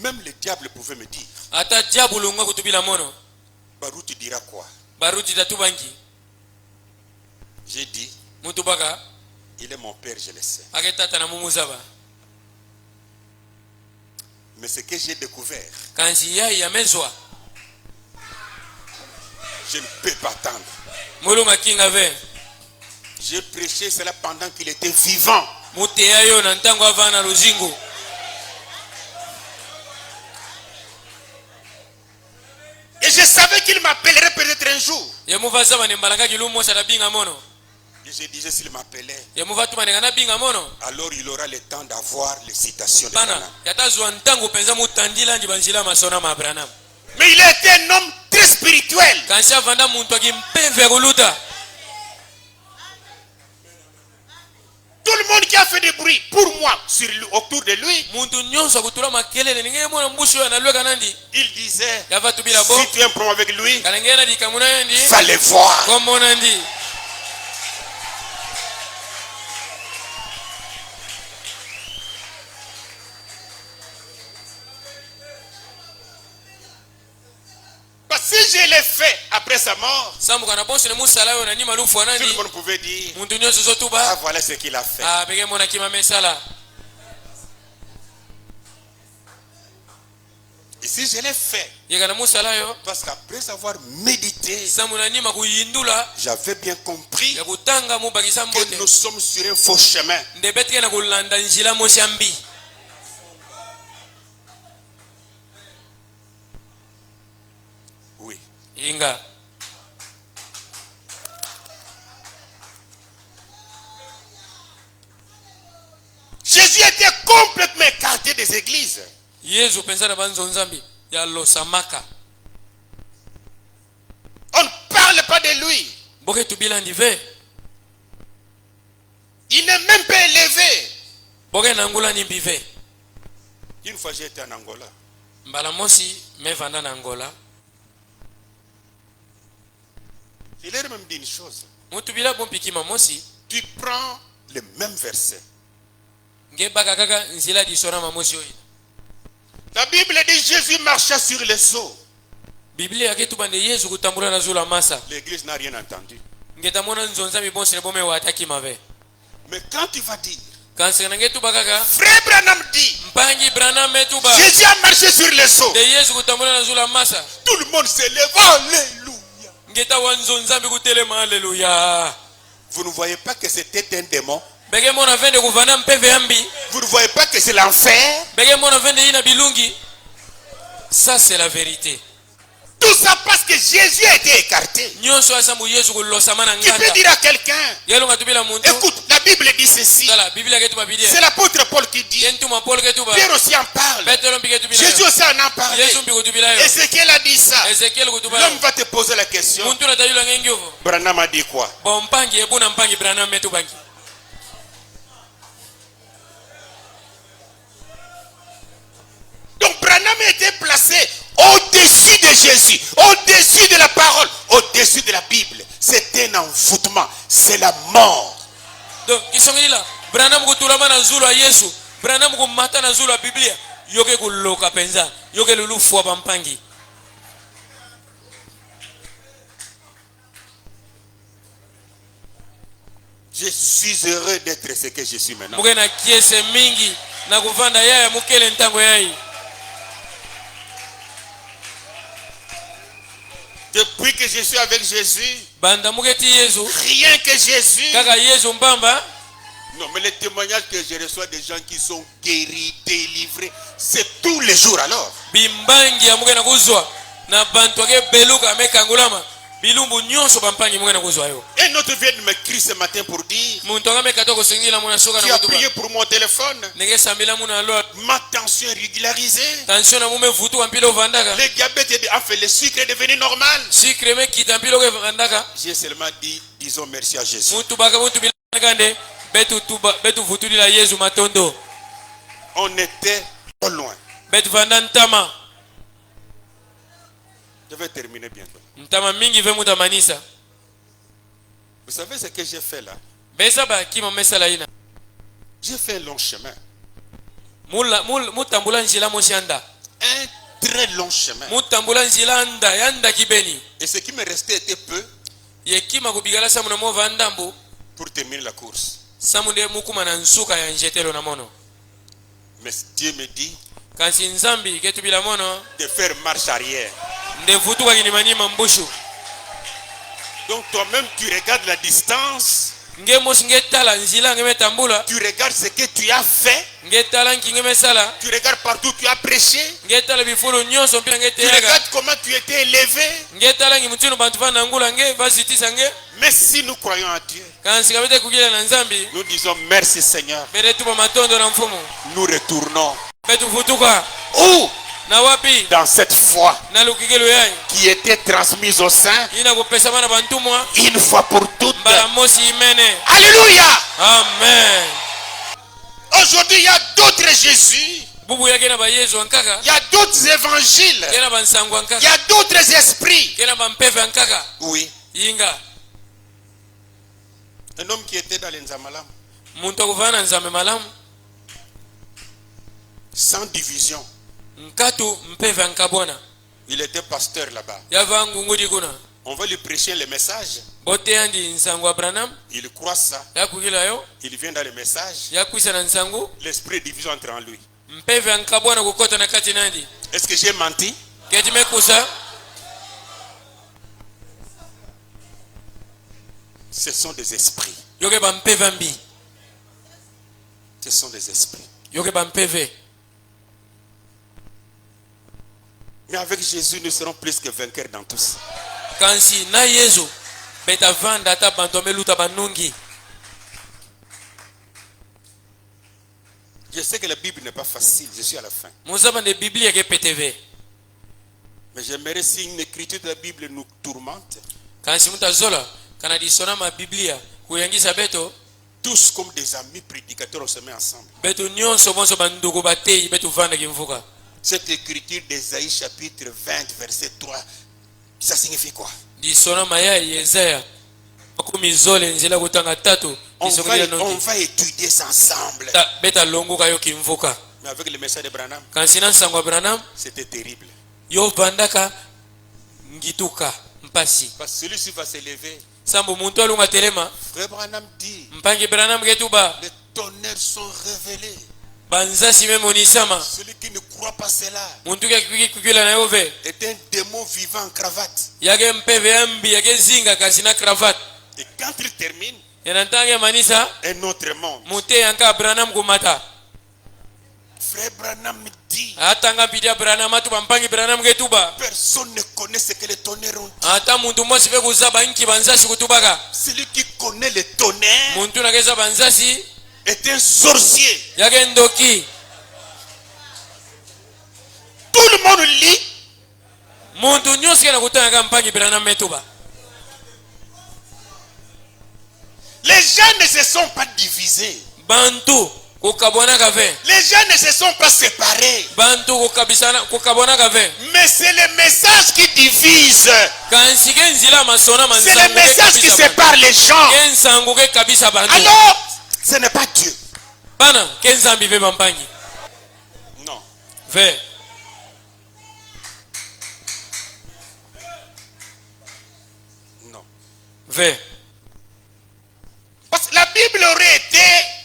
même le diable pouvait me dire, Baruti dira quoi? J'ai dit, il est mon père, je le sais. Mais ce que j'ai découvert, je ne peux pas attendre. J'ai prêché cela pendant qu'il était vivant. Et je savais qu'il m'appellerait peut-être un jour. Et je disais s'il m'appelait, alors il aura le temps d'avoir les citations de Branham. Mais il a été un homme très spirituel. Tout le monde qui a fait du bruit pour moi autour de lui, il disait, si tu es un problème avec lui, va le voir. Si je l'ai fait après sa mort, tout le monde pouvait dire, ah, voilà ce qu'il a fait. Et si je l'ai fait, parce qu'après avoir médité, j'avais bien compris que nous sommes sur un faux chemin. Oui. Jésus était complètement écarté des églises. On ne parle pas de lui. Il n'est même pas élevé. Une fois j'ai été en Angola. Il leur a même dit une chose. Tu prends le même verset. La Bible dit Jésus marcha sur les eaux. L'église n'a rien entendu. Mais quand tu vas dire, Frère Branham dit, Jésus a marché sur les eaux. Tout le monde se lève. Alléluia. Vous ne voyez pas que c'était un démon? Vous ne voyez pas que c'est l'enfer? Ça c'est la vérité. Tout ça parce que Jésus a été écarté. Tu peux dire à quelqu'un, écoute, la Bible dit ceci. C'est l'apôtre Paul qui dit. Pierre aussi en parle. Jésus aussi en a parlé. Ézéchiel a dit ça. L'homme va te poser la question. Branham a dit quoi? Donc Branham était placé au-dessus de Jésus, au-dessus de la parole, au-dessus de la Bible. C'est un envoûtement, c'est la mort. Donc, ils sont là. Branham kutulama na zulu Yesu, Branham kumata na zulu Biblia, yoke kuloka penza, yoke lulufu bampangi. Je suis heureux d'être ce que je suis maintenant. Mugena kiese mingi na kuvanda yaya mukele ntango yayi. Depuis que je suis avec Jésus, rien que Jésus. Non, mais les témoignages que je reçois des gens qui sont guéris, délivrés, c'est tous les jours alors. Un autre vient de m'écrire ce matin pour dire, tu as prié pour mon téléphone, ma tension est régularisée, le diabète a fait, le sucre est devenu normal. J'ai seulement dit, disons merci à Jésus. On était trop loin. Je vais terminer bientôt. Vous savez ce que j'ai fait là? J'ai fait un long chemin. Un très long chemin. Et ce qui me restait était peu pour terminer la course. Mais Dieu me dit de faire marche arrière. Donc toi-même tu regardes la distance. Tu regardes ce que tu as fait. Tu regardes partout où tu as prêché. Tu regardes comment tu étais élevé. Mais si nous croyons à Dieu, nous disons merci Seigneur. Nous retournons. Où? Dans cette foi qui était transmise au sein une fois pour toutes. Alléluia. Amen. Aujourd'hui il y a d'autres Jésus. Il y a d'autres évangiles. Il y a d'autres esprits. Oui. Un homme qui était dans les Nzamalam, sans division. Il était pasteur là-bas. On va lui prêcher le message. Il croit ça. Il vient dans le message. L'esprit de division entre en lui. Est-ce que j'ai menti? Ce sont des esprits. Ce sont des esprits. Mais avec Jésus, nous serons plus que vainqueurs dans tous. Je sais que la Bible n'est pas facile, je suis à la fin. Mais j'aimerais si une écriture de la Bible nous tourmente. Tous comme des amis prédicateurs, on se met ensemble. Cette écriture d'Ésaïe chapitre 20 verset 3, ça signifie quoi? On va étudier ça ensemble. Mais avec le message de Branham, c'était terrible. Parce que celui-ci va s'élever. sambu muntu alunga telema Frère Branham dit, mpangi Branham ketuba les tonnerres sont révélés. banzasi memonisama Celui qui ne croit pas cela muntu kukila na yove est un démon vivant en cravate. yage mpeve ambi yage zinga kasina cravate Et quand il termine, yanantange manisa un autre monde. mute yanka Branham kumata Frère Branham me dit, atanga bidia Branham atuba mpangi Branham ketuba personne ne connaît ce que les tonnerres ont dit. ata muntu mosi fe kuzaba nki banzasi kutubaka Celui qui connaît les tonnerres muntu nakeza banzasi est un sorcier. yage ndoki Tout le monde lit. muntu nyonso kena kutanga mpangi Branham metuba. Les gens ne se sont pas divisés. Bantu kukabwana kave. Les gens ne se sont pas séparés. Bantu kukabwana kave. Mais c'est le message qui divise. Kansige nzila masona mansangu. C'est le message qui sépare les gens. Kensangu ke kabisa bantu. Alors, ce n'est pas Dieu. Bana kenzambi ve bampangi. Non. Ve. Non. Ve. Parce que la Bible aurait été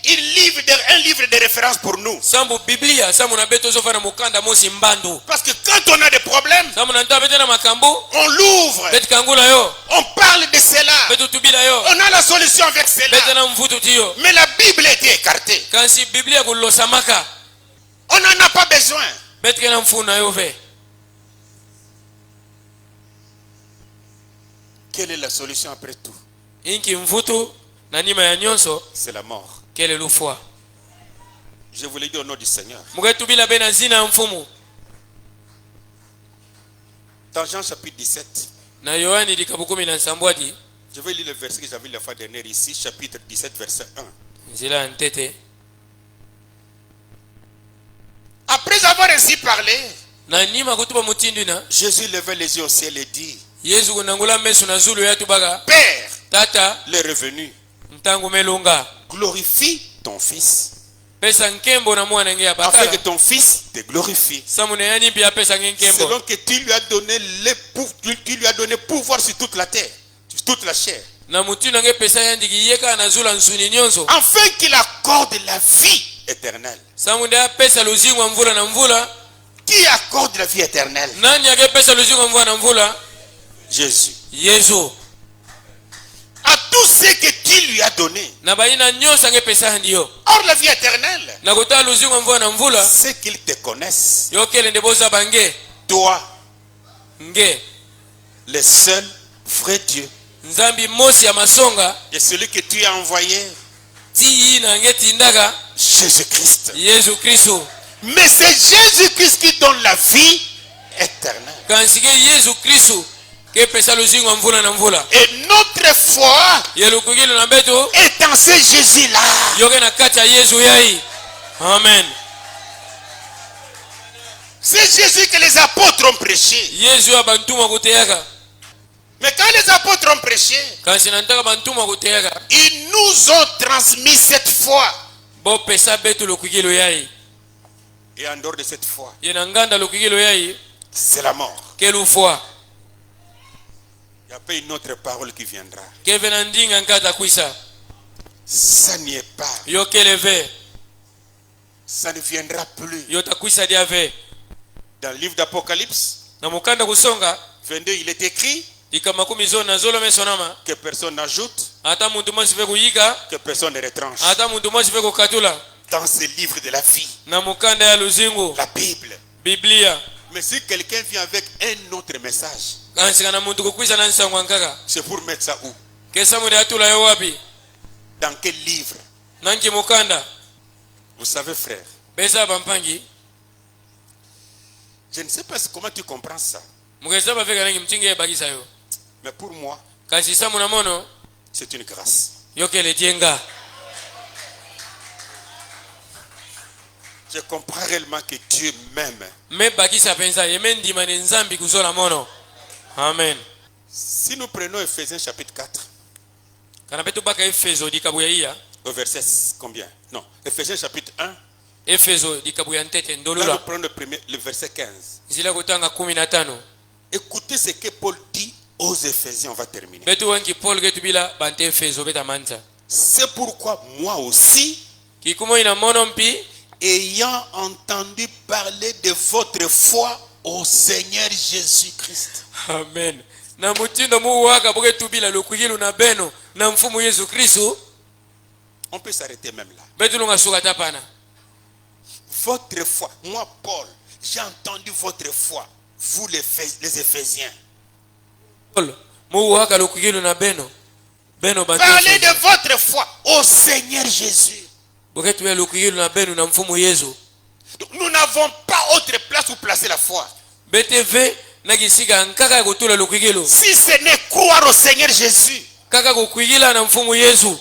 un livre de référence pour nous. Sambu Biblia samu na beto zofana mukanda mosi mbandu. Parce que quand on a des problèmes, Samu na nta betena makambu. on l'ouvre. Bet kangula yo. On parle de cela. Betu tubila yo. On a la solution avec cela. Betena mfutu tiyo. Mais la Bible a été écartée. Kansi Biblia kulosamaka. On n'en a pas besoin. Bet kena mfuna yo ve. Quelle est la solution après tout? Inki mfutu na nima ya nyonso. C'est la mort. Quelle est le foi? Je vous l'ai dit au nom du Seigneur. Muketubila bena zina mfumu. Dans Jean chapitre 17. Na Yohani likabukumi na nsambwadi. Je vais lire le verset que j'avais lu la fois dernière ici, chapitre 17, verset 1. Nzila ntete. Après avoir ainsi parlé, Na nima kutuba mutindu na. Jésus levait les yeux au ciel et dit, Yesu kunangula mesu na zulu ya tubaga. Père, Tata, l'est revenu. mtangu melunga. Glorifie ton fils, Pesa nkembo na mwana nge afin apakala. que ton fils te glorifie. Samune yani pia pesa nkembo. Selon que tu lui as donné pouvoir sur toute la terre, sur toute la chair. Na mutina nge pesa yandiki yeka na zula nsuni nyonso. Afin qu'il accorde la vie éternelle. Samune ya pesa luzingwa mvula na mvula. Qui accorde la vie éternelle? Nani yake pesa luzingwa mvula na mvula? Jésus. Yesu. À tout ce que tu lui as donné. Na baina nyonso nge pesa ndiyo. Or la vie éternelle, Na kuta luzingwa mvula na mvula. c'est qu'ils te connaissent. Yokele ndeboza bange. Toi, Nge. le seul vrai Dieu. Nzambi mosi ya masonga. Et celui que tu as envoyé, Ti na nge tindaka. Jésus-Christ. Yesu Kristo. Mais c'est Jésus-Christ qui donne la vie éternelle. Kansige Yesu Kristo. Ke pesa luzingwa mvula na mvula. Et notre foi Yelukugilo na beto. est en ce Jésus-là. Yoke na kati ya Yesu yai. Amen. C'est Jésus que les apôtres ont prêché. Yesu ya bantuma kuteyaka. Mais quand les apôtres ont prêché, Kansi nantaka bantuma kuteyaka. ils nous ont transmis cette foi. Bo pesa beto lukugilo yai. Et en dehors de cette foi, Yena nganda lukugilo yai. c'est la mort. Quelle foi. Il n'y a pas une autre parole qui viendra. Kevena ndinga nkata kwisa. Ça n'y est pas. Yokele ve. Ça ne viendra plus. Yota kwisa dia ve. Dans le livre d'Apocalypse Na mukanda kusonga. 22, il est écrit Ikamakumi zona zolo mesonama. que personne n'ajoute, Ata muntu mosi ve kuyika. que personne ne retranche. Ata muntu mosi ve kukatula. Dans ce livre de la vie, Na mukanda ya luzingu. la Bible. Biblia. Mais si quelqu'un vient avec un autre message, Kansi kana muntu kukwisa na nsangwa nkaka. c'est pour mettre ça où? Kesa mwede atula yo wapi. Dans quel livre? Nanki mukanda. Vous savez, frère, Beza bampangi. je ne sais pas comment tu comprends ça. Mugeza baveka nangi mtinge bagisa yo. Mais pour moi, Kasi samu na mono. c'est une grâce. Yokele jenga. Je comprends réellement que Dieu m'aime. Me bagisa pensa yemendi mane nzambi kuzola mono. Amen. Si nous prenons Ephésiens chapitre 4, Kana betu baka Efeso dikabuya iya. au verset combien? Non, Ephésiens chapitre 1, Efeso dikabuya ntete là nous ndolula. prenons le verset 15. Zila kutanga 15. Écoutez ce que Paul dit aux Éphésiens, on va terminer. C'est pourquoi moi aussi, ayant entendu parler de votre foi au Seigneur Jésus-Christ. Amen. On peut s'arrêter même là. Votre foi, moi Paul, j'ai entendu votre foi, vous les Éphésiens. Parlez de votre foi au Seigneur Jésus. Donc, nous n'avons pas autre place où placer la foi. Si ce n'est croire au Seigneur Jésus.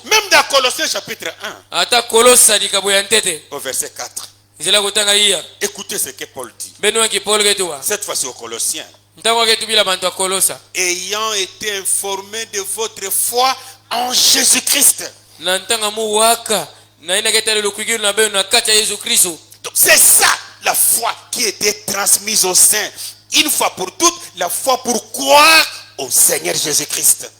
Même dans Colossiens chapitre 1, au verset 4. Écoutez ce que Paul dit. Cette fois-ci aux Colossiens. Ayant été informé de votre foi en Jésus-Christ. Donc c'est ça la foi qui était transmise aux saints. Une fois pour toutes, la foi pour croire au Seigneur Jésus-Christ.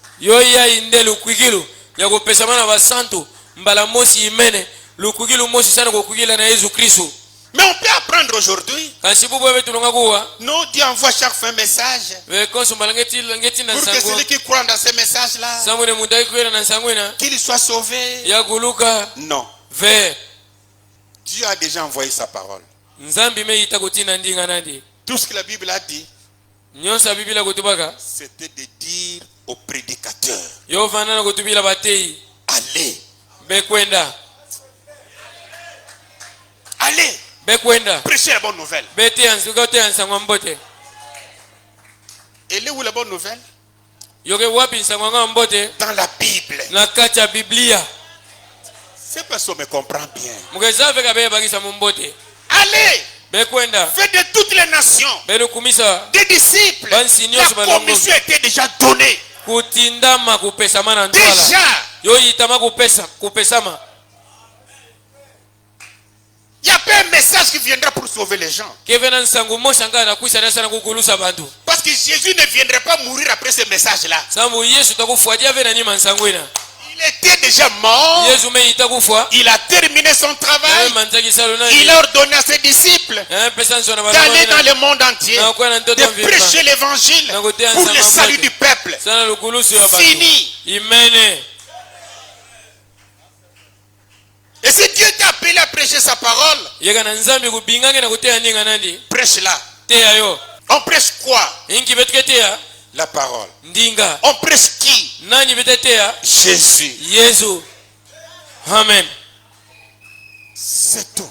Mais on peut apprendre aujourd'hui. Non, Dieu envoie chaque fois un message. Pour que celui qui croit dans ce message-là, qu'il soit sauvé. Non. Dieu a déjà envoyé sa parole. Tout ce que la Bible a dit, c'était de dire aux prédicateurs, allez. Allez. Prêchez la bonne nouvelle. Et là où la bonne nouvelle? Dans la Bible. C'est parce qu'on me comprend bien. Allez. Faites de toutes les nations des disciples. La commission était déjà donnée. Déjà. Il n'y a pas un message qui viendra pour sauver les gens. Parce que Jésus ne viendrait pas mourir après ce message-là. Il était déjà mort. Il a terminé son travail. Il a ordonné à ses disciples d'aller dans le monde entier, de prêcher l'évangile pour le salut du peuple. Fini. Et si Dieu t'a appelé à prêcher sa parole, prêche-la. On prêche quoi? La parole. On prêche qui? Jésus. Amen. C'est tout.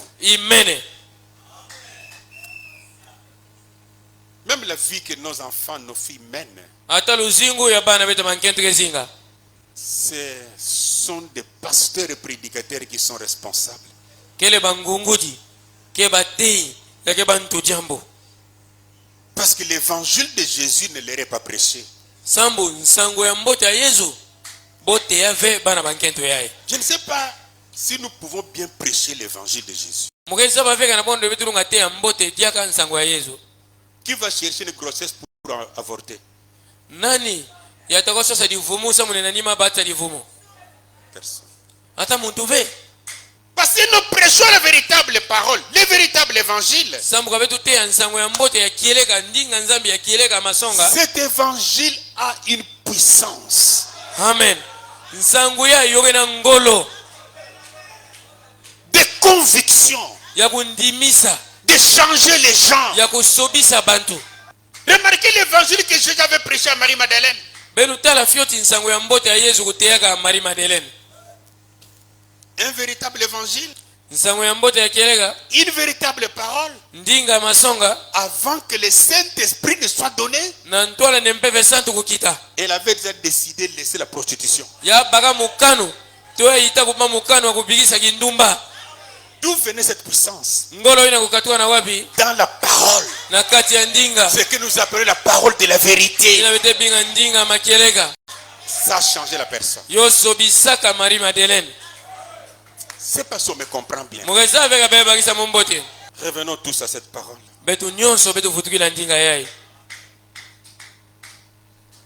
Même la vie que nos enfants, nos filles mènent, ce sont des pasteurs et prédicateurs qui sont responsables. Parce que l'évangile de Jésus ne leur est pas prêché. Je ne sais pas si nous pouvons bien prêcher l'évangile de Jésus. Qui va chercher une grossesse pour avorter? Personne. Parce que nous prêchons la véritable parole, le véritable évangile. Cet évangile a une puissance. Amen. De conviction. De changer les gens. Remarquez l'évangile que Jésus avait prêché à Marie-Madeleine. Un véritable évangile. Une véritable parole. Avant que le Saint-Esprit ne soit donné, elle avait déjà décidé de laisser la prostitution. D'où venait cette puissance? Dans la parole. Ce que nous appelons la parole de la vérité. Ça a changé la personne. C'est parce qu'on me comprend bien. Revenons tous à cette parole.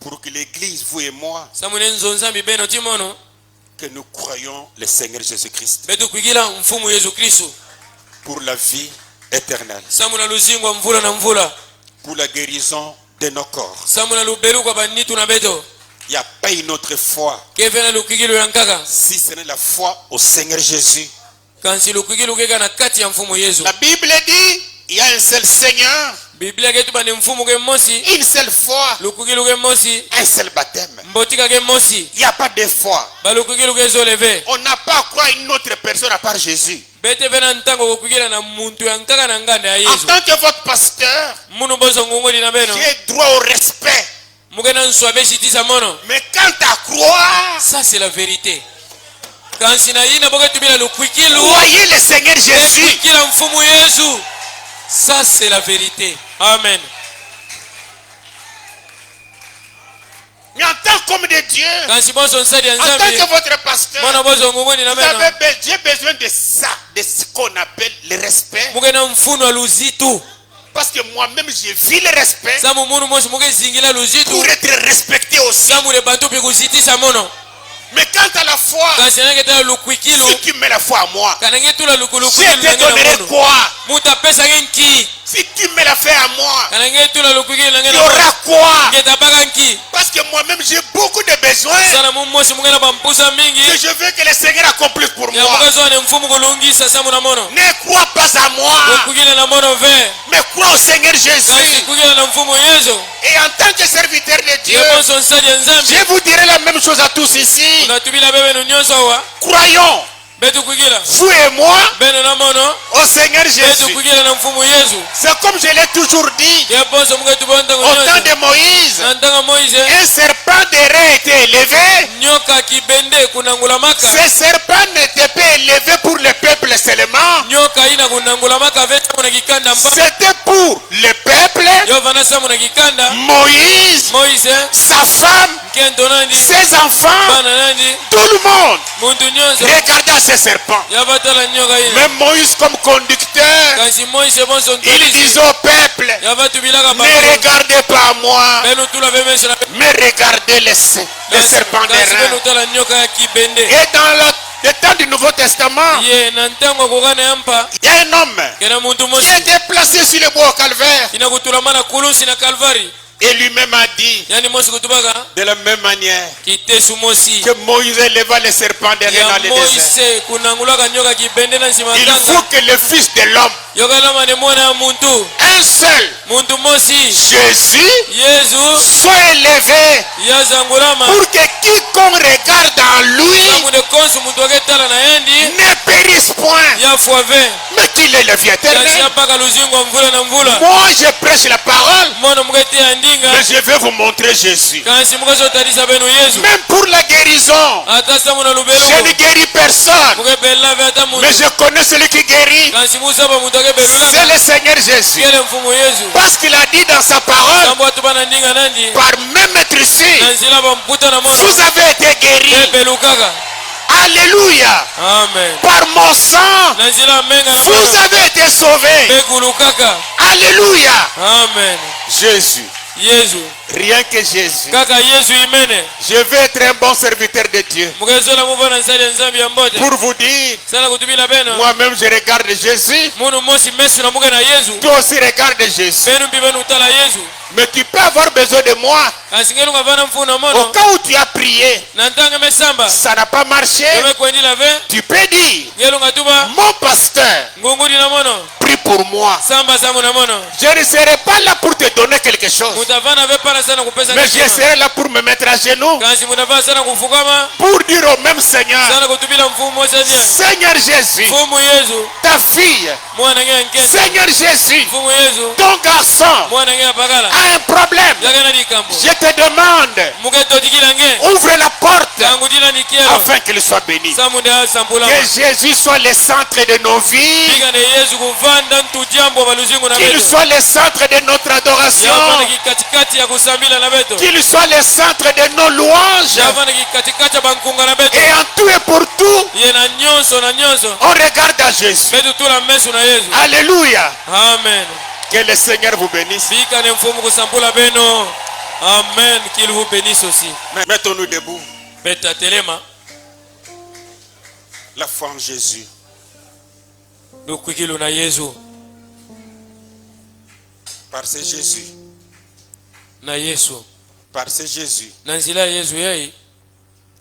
Pour que l'église, vous et moi, que nous croyons le Seigneur Jésus-Christ pour la vie éternelle, pour la guérison de nos corps. Il n'y a pas une autre foi si ce n'est la foi au Seigneur Jésus. La Bible dit il y a un seul Seigneur, une seule foi, un seul baptême. Il n'y a pas de foi. On n'a pas à croire une autre personne à part Jésus. En tant que votre pasteur, j'ai droit au respect. Mais quant à croire, ça c'est la vérité. Croyez le Seigneur Jésus. Ça c'est la vérité. Amen. Mais en tant qu'homme de Dieu, en tant que votre pasteur, j'ai besoin de ça, de ce qu'on appelle le respect. Parce que moi-même j'ai vu le respect pour être respecté aussi. Mais quant à la foi, si tu mets la foi à moi, je te donnerai quoi? Si tu mets la foi à moi, il y aura quoi? Parce que moi-même j'ai beaucoup de besoins que je veux que le Seigneur accomplisse pour moi. Ne crois pas à moi, mais crois au Seigneur Jésus. Et en tant que serviteur de Dieu, je vous dirai la même chose à tous ici. Croyons, vous et moi, au Seigneur Jésus. C'est comme je l'ai toujours dit, au temps de Moïse, un serpent de rein était élevé. Ce serpent n'était pas élevé pour le peuple seulement. C'était pour le peuple, Moïse, sa femme, ses enfants, tout le monde. Regardez ce serpent. Même Moïse comme conducteur, il disait au peuple, ne regardez pas moi, mais regardez les serpents des reins. Et dans le temps du Nouveau Testament, il y a un homme qui était placé sur le bois au calvaire. Et lui-même a dit, de la même manière que Moïse éleva les serpents des reins dans le désert, il faut que le Fils de l'homme, un seul, Jésus, soit élevé pour que quiconque regarde en lui ne périsse point, mais qu'il ait la vie éternelle. Moi je prêche la parole, mais je vais vous montrer Jésus. Même pour la guérison, je ne guéris personne, mais je connais celui qui guérit. C'est le Seigneur Jésus. Parce qu'il a dit dans sa parole, par même être ici, vous avez été guéris. Alléluia. Amen. Par mon sang, vous avez été sauvés. Alléluia. Amen. Jésus. Rien que Jésus. Je vais être un bon serviteur de Dieu. Pour vous dire, moi-même je regarde Jésus. Toi aussi regarde Jésus. Mais tu peux avoir besoin de moi. Au cas où tu as prié, ça n'a pas marché, tu peux dire, mon pasteur prie pour moi. Je ne serai pas là pour te donner quelque chose, mais je serai là pour me mettre à genoux, pour dire au même Seigneur, Seigneur Jésus, ta fille, Seigneur Jésus, ton garçon a un problème. Je te demande, ouvre la porte afin qu'il soit béni. Que Jésus soit le centre de nos vies, qu'il soit le centre de notre adoration, qu'il soit le centre de nos louanges. Et en tout et pour tout, on regarde à Jésus. Alléluia. Amen. Que le Seigneur vous bénisse. Amen. Qu'il vous bénisse aussi. Mettons-nous debout. Beta telema. La foi en Jésus. Lukwikilo na Yesu. Par ce Jésus. Na Yesu. Par ce Jésus. Na nzila Yesu yai.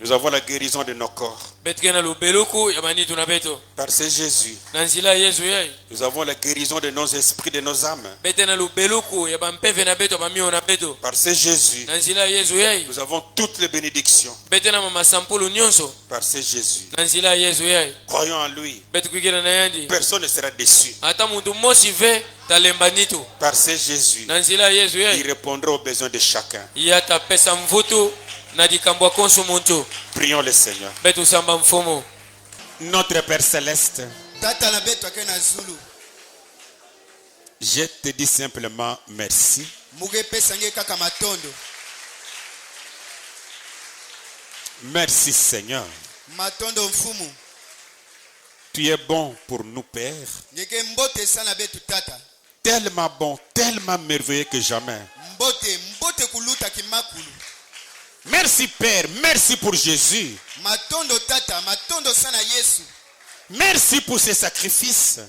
Nous avons la guérison de nos corps. Par ce Jésus, nous avons la guérison de nos esprits, de nos âmes. Par ce Jésus, nous avons toutes les bénédictions. Par ce Jésus, croyons en lui. Personne ne sera déçu. Par ce Jésus, il répondra aux besoins de chacun. Prions le Seigneur. Notre Père Céleste, je te dis simplement merci. Merci Seigneur. Tu es bon pour nous, Père. Tellement bon, tellement merveilleux que jamais. Merci Père, merci pour Jésus. Merci pour ses sacrifices.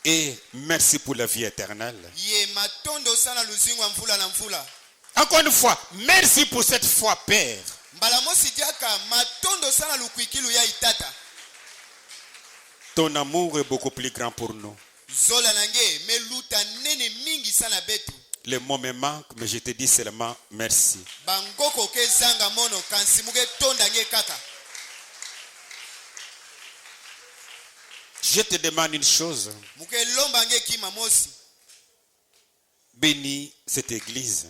Et merci pour la vie éternelle. Encore une fois, merci pour cette foi, Père. Ton amour est beaucoup plus grand pour nous. Les mots me manquent, mais je te dis seulement merci. Je te demande une chose. Bénis cette église.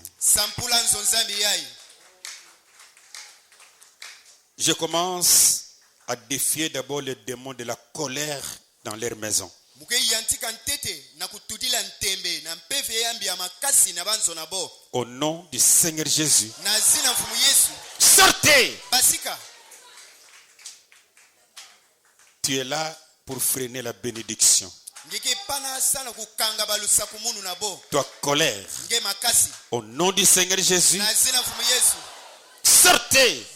Je commence à défier d'abord les démons de la colère dans leur maison. Au nom du Seigneur Jésus, sortez. Tu es là pour freiner la bénédiction. Toi colère, au nom du Seigneur Jésus, sortez.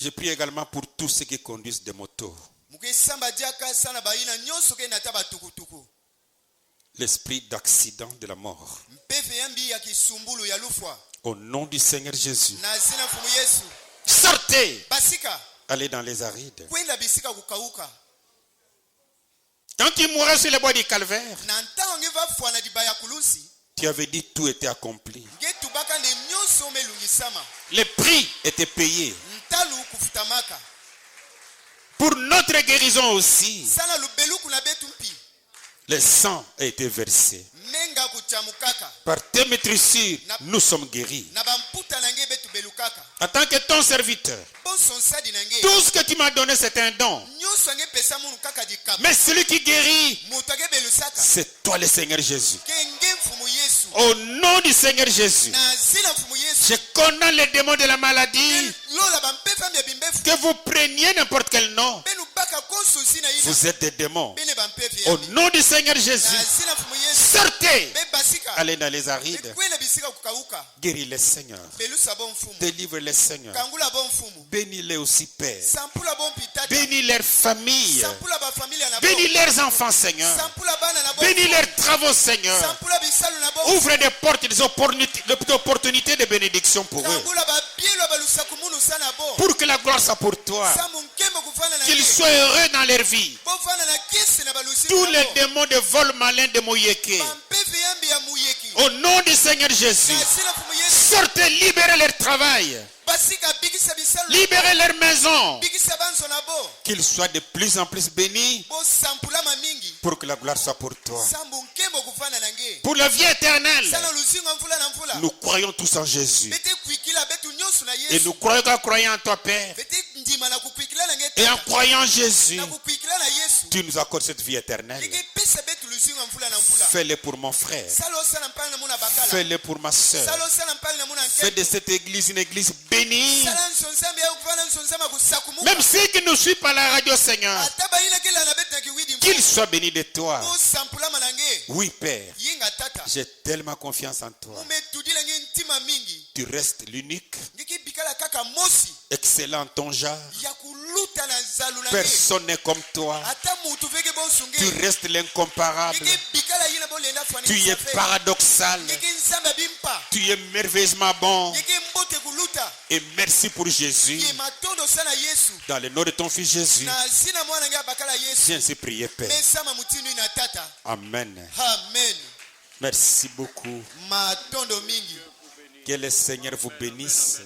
Je prie également pour tous ceux qui conduisent des motos. L'esprit d'accident de la mort. Au nom du Seigneur Jésus. Sortez. Allez dans les arides. Quand tu mourras sur le bois du calvaire, tu avais dit tout était accompli. Le prix était payé. Pour notre guérison aussi, le sang a été versé. Par tes maîtrisures, nous sommes guéris. En tant que ton serviteur, tout ce que tu m'as donné, c'est un don. Mais celui qui guérit, c'est toi le Seigneur Jésus. Au nom du Seigneur Jésus, je condamne les démons de la maladie. Que vous preniez n'importe quel nom, vous êtes des démons. Au nom du Seigneur Jésus, sortez. Allez dans les arides. Guéris les Seigneurs. Délivre les Seigneurs. Bénis-les aussi, Père. Bénis leurs familles. Bénis leurs enfants, Seigneur. Bénis leurs travaux, Seigneur. Ouvre des portes, des opportunités de bénédiction pour eux. Pour que la gloire soit pour toi. Qu'ils soient heureux dans leur vie. Tous les démons de vol malin de Moyeke, au nom du Seigneur Jésus, sortez, libérez leur travail. Libérez leur maison. Qu'ils soient de plus en plus bénis. Pour que la gloire soit pour toi. Pour la vie éternelle. Nous croyons tous en Jésus. Et nous croyons qu'en croyant en toi, Père, et en croyant en Jésus, tu nous accordes cette vie éternelle. Fais-le pour mon frère. Fais-le pour ma soeur. Fais de cette église une église bénie. Même ceux qui nous suivent par la radio, Seigneur, qu'ils soient bénis de toi. Oui, Père. J'ai tellement confiance en toi. Tu restes l'unique. Excellent en ton genre. Personne n'est comme toi. Tu restes l'incomparable. Tu es paradoxal. Tu es merveilleusement bon. Et merci pour Jésus. Dans le nom de ton fils Jésus. J'ai ainsi prié, Père. Amen. Amen. Merci beaucoup. Que le Seigneur vous bénisse.